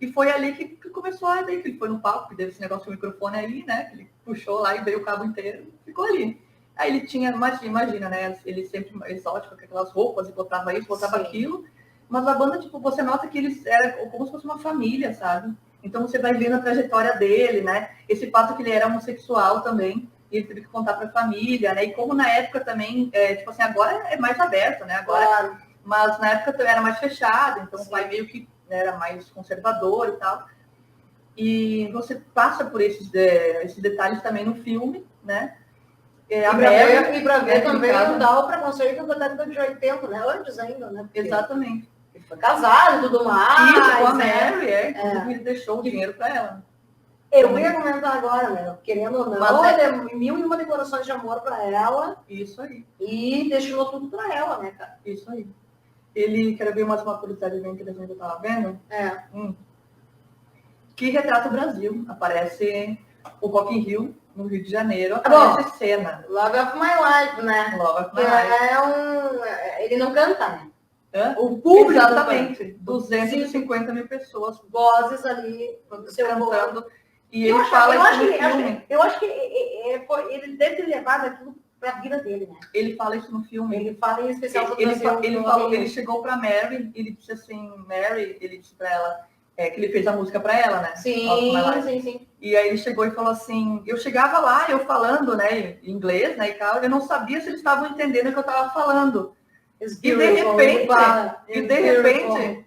E foi ali que começou a daí, que ele foi no palco, que teve esse negócio do microfone ali, né? Que ele puxou lá e veio o cabo inteiro, ficou ali. Aí ele tinha, imagina, né? Ele sempre exótico, com aquelas roupas, e botava isso, botava aquilo. Mas a banda, tipo, você nota que eles eram como se fosse uma família, sabe? Então você vai vendo a trajetória dele, né? Esse fato que ele era homossexual também, e ele teve que contar para a família, né? E como na época também, tipo assim, agora é mais aberto, né? Agora, mas na época também era mais fechado, então o pai meio que era mais conservador e tal. E você passa por esses detalhes também no filme, né? E para ver também o preconceito da década de 80, né? Antes ainda, né? Porque exatamente. Ele foi casado e tudo mais. Isso, com a Mary, ele deixou o dinheiro para ela. Eu ia comentar agora, né? Querendo ou não, ele é 1001 declarações de amor para ela. Isso aí. E deixou tudo para ela, né, cara? Isso aí. Ele, quero ver mais uma curiosidade bem interessante que eu estava vendo. Que retrata o Brasil. Aparece o Rock in Rio, no Rio de Janeiro, aparece cena. Love of My Life, né? Love of My Life. Ele não canta, né? O público, exatamente. 250 mil pessoas. Vozes ali, cantando. E ele fala isso no filme. Eu acho que ele deve ter levado aquilo para a vida dele, né? Ele fala isso no filme. Ele fala em especial ele chegou para Mary, ele disse assim, Mary, ele disse para ela, que ele fez a música para ela, né? Sim. E aí ele chegou e falou assim, eu chegava lá, eu falando, né, em inglês, né, e tal, eu não sabia se eles estavam entendendo o que eu estava falando. E de repente,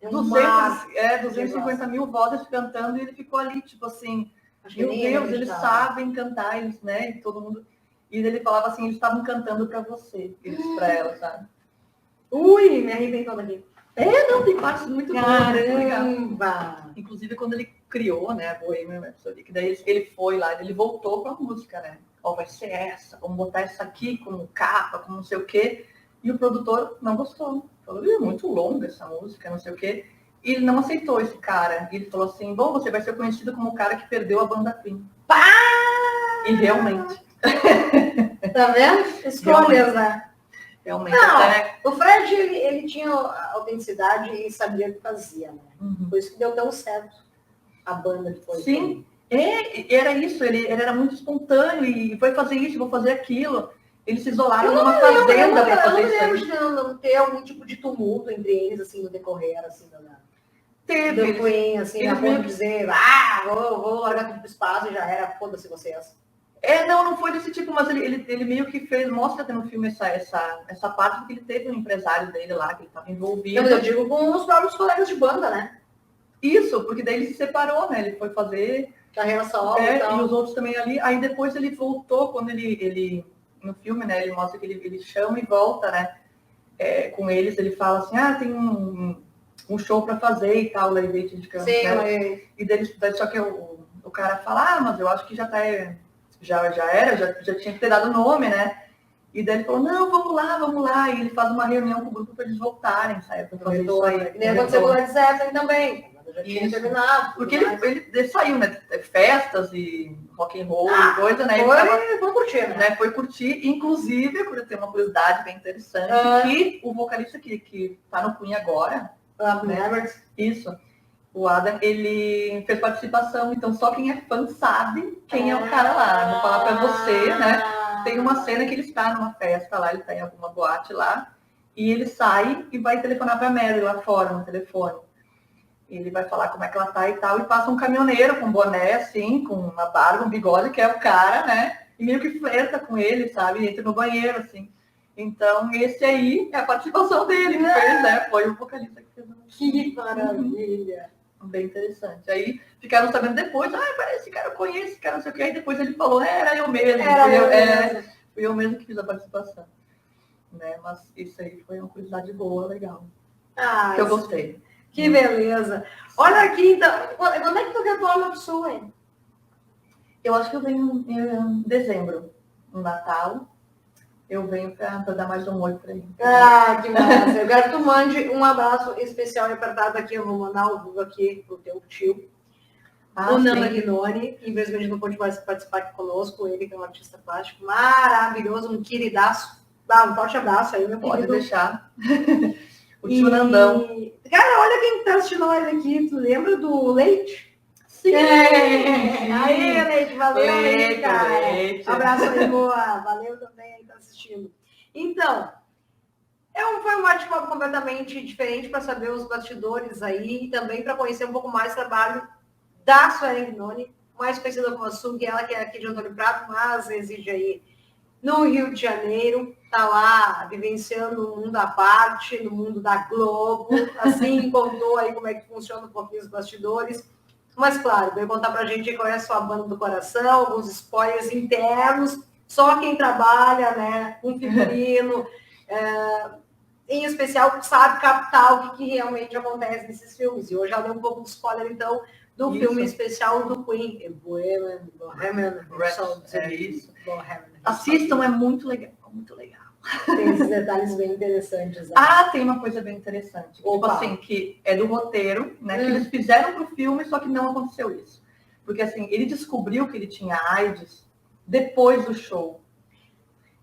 250 mil vozes cantando, e ele ficou ali, tipo assim, meu Deus, eles sabem cantar, eles, né, e todo mundo. E ele falava assim, eles estavam cantando para você, ele disse para ela, sabe? Ui, me arrebentou daqui. Tem partes muito boas. Caramba! Inclusive quando ele criou, né, a Bohemian Rhapsody, que daí ele foi lá, ele voltou com a música, né? Vai ser essa, vamos botar essa aqui como capa, como não sei o quê. E o produtor não gostou. Falou, é muito longa essa música, não sei o quê. E ele não aceitou esse cara. Ele falou assim, bom, você vai ser conhecido como o cara que perdeu a banda Queen. Pá! E realmente. Tá vendo? Escolhas, né? Realmente. Não, Até... o Fred, ele tinha autenticidade e sabia o que fazia, né? Uhum. Por isso que deu tão certo a banda que foi. Sim, era isso. Ele era muito espontâneo e foi fazer isso, vou fazer aquilo. Eles se isolaram numa fazenda para fazer isso. Eu não lembro de não ter algum tipo de tumulto entre eles, assim, no decorrer, assim, Teve. Do Queen, assim, a ponto de dizer, vou largar tudo pro espaço e já era, foda-se vocês. Não foi desse tipo, mas ele meio que mostra até no filme essa parte, porque ele teve um empresário dele lá, que ele estava envolvido. Eu digo com os próprios colegas de banda, né? Isso, porque daí ele se separou, né? Ele foi fazer carreira solo e os outros também ali. Aí depois ele voltou, quando ele no filme, né? Ele mostra que ele chama e volta, né? Com eles, ele fala assim, tem um show para fazer e tal, Live Aid de Campos, né? Mas... E daí, só que o cara fala, mas eu acho que já tinha que ter dado o nome, né? E daí ele falou, não, vamos lá. E ele faz uma reunião com o grupo para eles voltarem, sabe? Pra fazer isso aí. Nem aconteceu com o Led Zeppelin também. Já tinha terminado. Porque ele saiu, né? Festas e rock and roll e coisa, né? Foi curtir, né? Foi curtir. Inclusive, eu tenho uma curiosidade bem interessante, que o vocalista que tá no Queen agora, né? Isso. O Adam, ele fez participação, então só quem é fã sabe quem é o cara lá. Vou falar pra você, né? Tem uma cena que ele está numa festa lá, ele tá em alguma boate lá, e ele sai e vai telefonar pra Mary lá fora no telefone. Ele vai falar como é que ela tá e tal, e passa um caminhoneiro com boné, assim, com uma barba, um bigode, que é o cara, né? E meio que flerta com ele, sabe? E entra no banheiro, assim. Então, esse aí é a participação dele que fez, né? Foi o vocalista que fez. Que maravilha! Bem interessante. Aí ficaram sabendo depois, parece que eu conheço, cara, não sei o que. Aí depois ele falou, era eu mesmo. Fui eu mesmo que fiz a participação. Né? Mas isso aí foi uma curiosidade boa, legal. Que eu gostei. Que beleza. Olha aqui, então, quando é que tu retorna pro Sul, hein? Eu acho que eu venho em dezembro, no Natal. Eu venho para dar mais um oi para ele. Que massa. Eu quero que tu mande um abraço especial e apertado aqui. Eu vou mandar o Google aqui pro teu tio. O Nando Aguinoni, que infelizmente não pôde participar aqui conosco. Ele que é um artista plástico maravilhoso, um queridaço. Dá um forte abraço aí, meu querido. Pode deixar. O tio Nandão. Cara, olha quem tá assistindo nós aqui. Tu lembra do Leite? Sim! Aí, Leite, valeu, Leite, cara. Leite. Abraço aí, boa. Valeu também aí que tá assistindo. Então, foi um bate-papo completamente diferente para saber os bastidores aí e também para conhecer um pouco mais o trabalho da Suelen Aguinoni, mais conhecida como a Sug, ela que é aqui de Antônio Prado, mas reside aí no Rio de Janeiro, tá lá vivenciando um mundo à parte, no mundo da Globo, assim, contou aí como é que funciona um pouquinho os bastidores. Mas, claro, veio contar pra gente qual é a sua banda do coração, alguns spoilers internos, só quem trabalha, né, com figurino, em especial, sabe captar o que realmente acontece nesses filmes. E hoje já deu um pouco de spoiler, então, do filme especial do Queen, Bohemian Rhapsody. Assistam, é muito legal, muito legal. Tem esses detalhes bem interessantes. Né? Tem uma coisa bem interessante. Tipo assim, que é do roteiro, né? Que eles fizeram pro filme, só que não aconteceu isso. Porque assim, ele descobriu que ele tinha AIDS depois do show.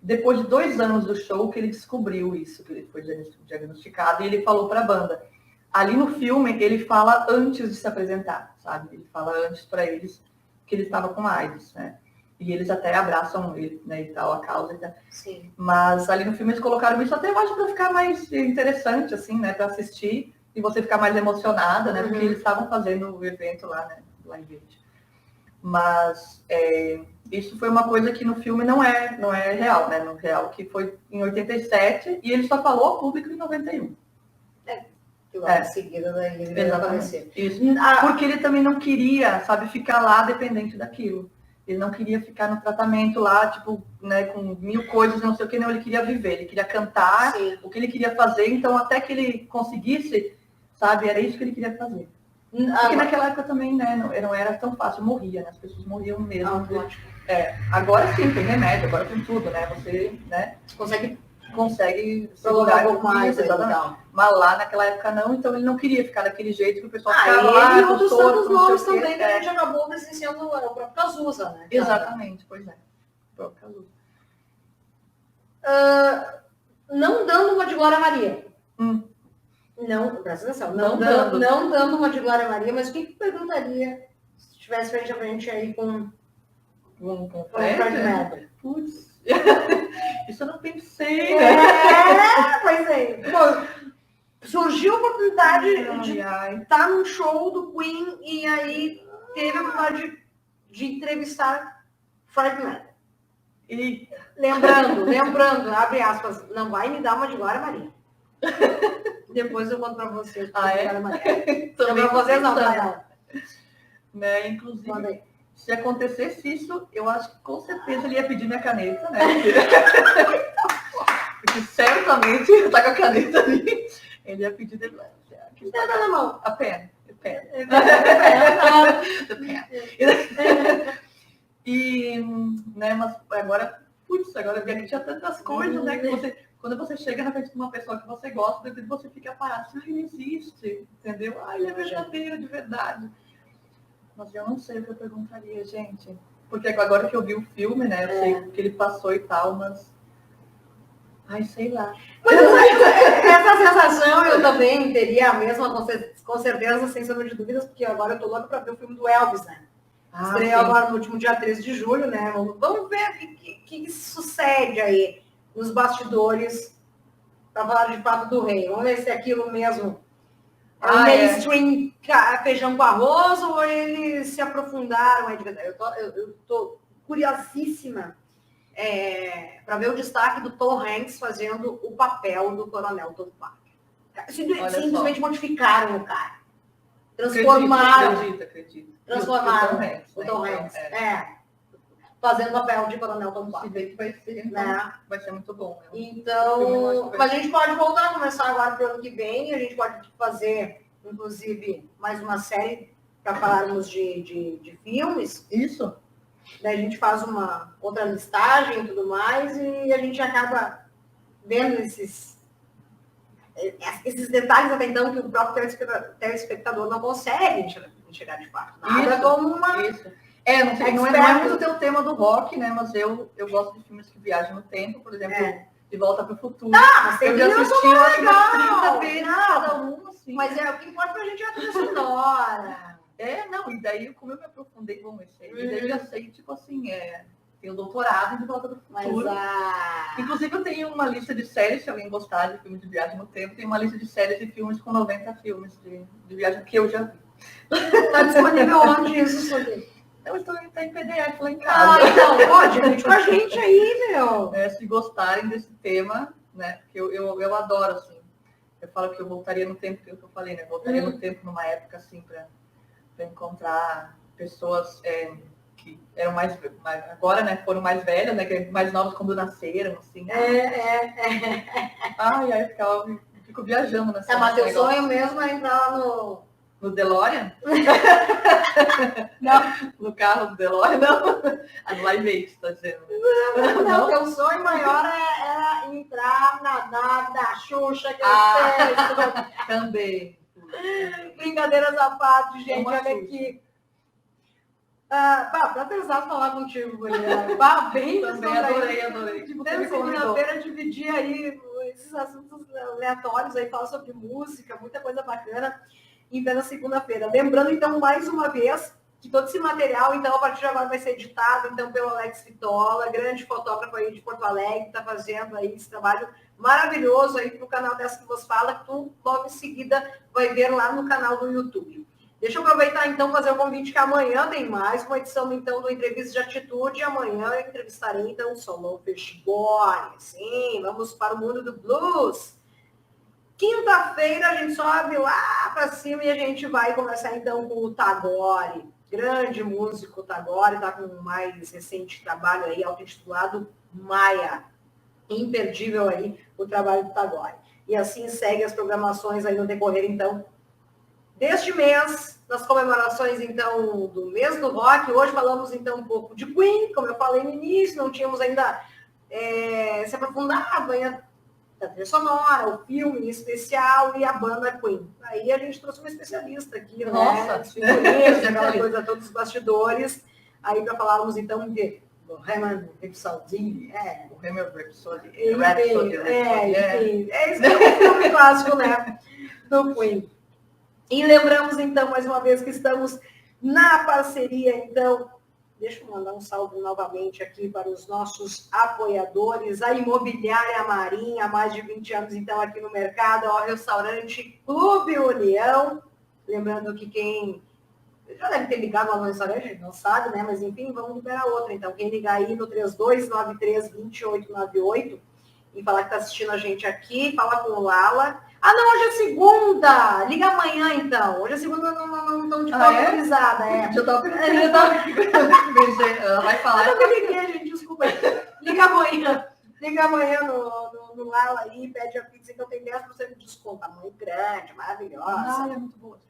Depois de 2 anos do show que ele descobriu isso, que ele foi diagnosticado, e ele falou pra banda. Ali no filme, ele fala antes de se apresentar, sabe? Ele fala antes para eles que ele estava com AIDS, né? E eles até abraçam ele, né, e tal, a causa e tal. Sim. Mas ali no filme eles colocaram isso até, eu acho, para ficar mais interessante, assim, né? Para assistir e você ficar mais emocionada, né? Porque eles estavam fazendo o evento lá, né? Lá em Verde. Mas isso foi uma coisa que no filme não é real, né? No real, que foi em 87 e ele só falou ao público em 91. Que logo em seguida daí ele veio aparecer. Isso. Porque ele também não queria, sabe, ficar lá dependente daquilo. Ele não queria ficar no tratamento lá, tipo, né, com 1000 coisas, não sei o que, não, ele queria viver, ele queria cantar, o que ele queria fazer, então até que ele conseguisse, sabe, era isso que ele queria fazer. Porque naquela época também, né, não era tão fácil, morria, né, as pessoas morriam mesmo. Agora sim, tem remédio, agora tem tudo, né, você consegue consegue prolongar um pouco mais. Exatamente. Mas lá naquela época não, então ele não queria ficar daquele jeito que o pessoal ficava lá. E outros tantos nomes também que a gente acabou presenciando o próprio Cazuza, né? Exatamente, pois é. O próprio Cazuza. Não dando uma de Glória Maria. Não, presta atenção, não dando uma de Glória Maria, mas o que perguntaria se estivesse frente a frente aí com Fred Mercury? Putz, isso eu não pensei, né? Pois é. Bom, surgiu a oportunidade de estar num show do Queen e aí teve a oportunidade de entrevistar Fred Mercury. E lembrando, abre aspas, não vai me dar uma de Glória Maria. Depois eu conto para vocês. Glória Maria. Também para vocês não, para ela. Né? Inclusive, se acontecesse isso, eu acho que com certeza ele ia pedir minha caneta, né? Porque certamente tá com a caneta ali. Ele ia pedir dele. Que tá na mão? A pena. E, né, mas agora a gente tinha tantas coisas, né? Que quando você chega na frente de uma pessoa que você gosta, depois você fica parado, assim, ele existe, entendeu? Ele é verdadeiro, de verdade. Mas eu não sei o que eu perguntaria, gente. Porque agora que eu vi o filme, né, eu sei que ele passou e tal, mas... sei lá. Mas essa sensação eu também teria a mesma, com certeza, sem sombra de dúvidas, porque agora eu tô louca para ver o filme do Elvis, né? Estreou agora no último dia 13 de julho, né? Vamos ver o que sucede aí nos bastidores para falar de fato do rei. Vamos ver se é aquilo mesmo é o mainstream feijão com arroz ou eles se aprofundaram aí de verdade. Eu tô curiosíssima para ver o destaque do Tom Hanks fazendo o papel do Coronel Tom Parker. Simplesmente modificaram o cara. Transformaram. Acredito. Transformaram o Tom Hanks. Fazendo o papel de Coronel Tom Parker. Vai ser muito bom. Né? Então, mas a gente pode voltar a começar agora para o ano que vem. A gente pode fazer, inclusive, mais uma série para falarmos de filmes. Isso. Daí a gente faz uma outra listagem e tudo mais, e a gente acaba vendo esses detalhes até então que o próprio telespectador não consegue enxergar de fato. Nada como uma... Isso. Não é muito o teu tema do rock, né? Mas eu gosto de filmes que viajam no tempo, por exemplo, De Volta para o Futuro. Mas tem eu já assisti legal. 30 vezes cada um, assim. Mas o que importa pra gente é a trilha sonora. E daí, como eu me aprofundei, e daí eu já sei, tipo assim, tenho doutorado em De Volta para o Futuro. Inclusive, eu tenho uma lista de séries, se alguém gostar de filmes de viagem no tempo, tem uma lista de séries e filmes com 90 filmes de viagem que eu já vi. Tá disponível onde isso, Sophie? Eu estou em PDF lá em casa. Então, pode, divide com a gente aí, meu. Se gostarem desse tema, né? Porque eu adoro, assim. Eu falo que eu voltaria no tempo, que eu falei, né? Voltaria no tempo numa época, assim, para encontrar pessoas que eram mais agora, né? Foram mais velhas, né? Que mais novas quando nasceram, assim. Eu fico viajando nessa. Mas teu sonho mesmo é entrar lá no DeLorean? Não. No carro do DeLorean? Não. No Live Aid, tá dizendo? Não, teu sonho maior era entrar na nave da Xuxa, que eu sei. Também. Brincadeiras à parte, gente, olha aqui. Pra pesado falar contigo, Guilherme. Bem, também adorei. Desde segunda-feira dividir aí esses assuntos aleatórios aí, falar sobre música, muita coisa bacana. Então, na segunda-feira. Lembrando, então, mais uma vez, que todo esse material, então, a partir de agora vai ser editado, então, pelo Alex Vitola, grande fotógrafo aí de Porto Alegre, que está fazendo aí esse trabalho maravilhoso aí para o canal Dessa Que Vos Fala, que tu, logo em seguida, vai ver lá no canal do YouTube. Deixa eu aproveitar, então, fazer o convite que amanhã tem mais uma edição, então, do Entrevista de Atitude. Amanhã eu entrevistarei, então, o Solon Fishborn. Sim, vamos para o mundo do blues. Quinta-feira a gente sobe lá para cima e a gente vai conversar então com o Tagore, grande músico Tagore, está com o mais recente trabalho aí, auto-intitulado Maia. Imperdível aí o trabalho do Tagore. E assim segue as programações aí no decorrer então deste mês, nas comemorações então do mês do rock. Hoje falamos então um pouco de Queen, como eu falei no início, não tínhamos ainda se aprofundado ainda da trilha sonora, o filme em especial e a banda Queen. Aí a gente trouxe uma especialista aqui, Nossa, né? Figurinhas, aquela coisa, todos os bastidores. Aí para falarmos então de Bohemian Rhapsody, Bohemian Rhapsody. enfim, é isso que é um filme clássico, né? Do Queen. E lembramos então mais uma vez que estamos na parceria, então, deixa eu mandar um salve novamente aqui para os nossos apoiadores, a Imobiliária Marinha, há mais de 20 anos, então, aqui no mercado, ao restaurante Clube União. Lembrando que quem já deve ter ligado lá no restaurante, não sabe, né? Mas, enfim, vamos liberar outra. Então, quem ligar aí no 3293-2898 e falar que está assistindo a gente aqui, fala com o Lala. Ah, não, hoje é segunda. Liga amanhã, então. Hoje é segunda, não estão de forma autorizada. Já tava vai falar. Eu não liguei, gente, desculpa. Liga amanhã. Liga amanhã no Lala aí, pede a pizza, então tem 10% de desconto. Tamanho grande, maravilhosa. É muito boa.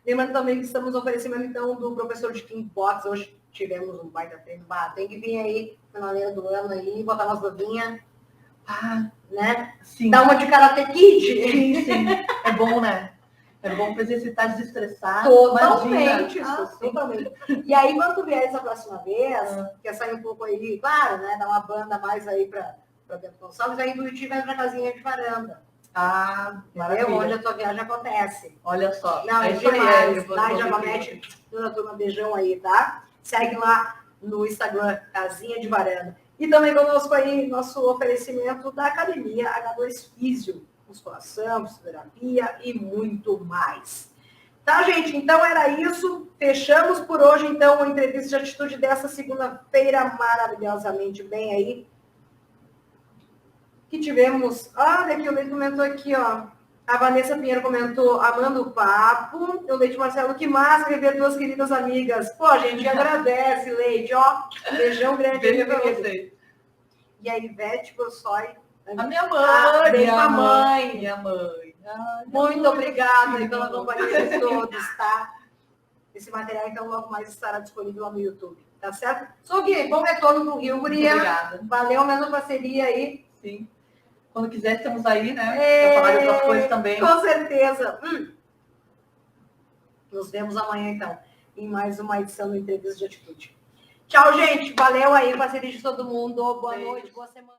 Lembrando também que estamos oferecendo, então, do professor de Kickbox. Hoje tivemos um baita treino. Tem que vir aí, finaleira do ano aí, botar umas luvinhas. Né? Sim. Dá uma de Karate Kid. Sim. É bom, né? É bom para exercitar, desestressar. Totalmente. Totalmente. E aí, quando tu vier essa próxima vez, quer sair um pouco aí, claro, né? Dar uma banda mais aí para Bento Gonçalves, aí do Iti vai pra casinha de varanda. Maravilha. Onde a tua viagem acontece. Olha só. Não, é demais. Lá em Jacomete, toda a turma, beijão aí, tá? Segue lá no Instagram, Casinha de Varanda. E também conosco aí, nosso oferecimento da Academia H2 Físio, musculação, fisioterapia e muito mais. Tá, gente? Então era isso. Fechamos por hoje, então, a entrevista de atitude dessa segunda-feira, maravilhosamente bem aí. Que tivemos... Olha aqui, o Leite comentou aqui, ó. A Vanessa Pinheiro comentou, amando o papo. O Leite Marcelo, que massa rever duas queridas amigas. Pô, a gente agradece, Leite, ó. Beijão grande. Beijo pra vocês. E a Ivete Gossói. A minha mãe. Minha mãe. Minha mãe. Muito obrigada pela companhia de todos, tá? Esse material, então, logo mais estará disponível lá no YouTube. Tá certo? Sugi, bom retorno pro Rio, guria. Obrigada. Valeu, mesmo parceria aí. Sim. Quando quiser, estamos aí, né? Para falar de outras coisas também. Com certeza. Nos vemos amanhã, então, em mais uma edição do Entrevista de Atitude. Tchau, gente. Valeu aí, parceria de todo mundo. Boa noite, boa semana.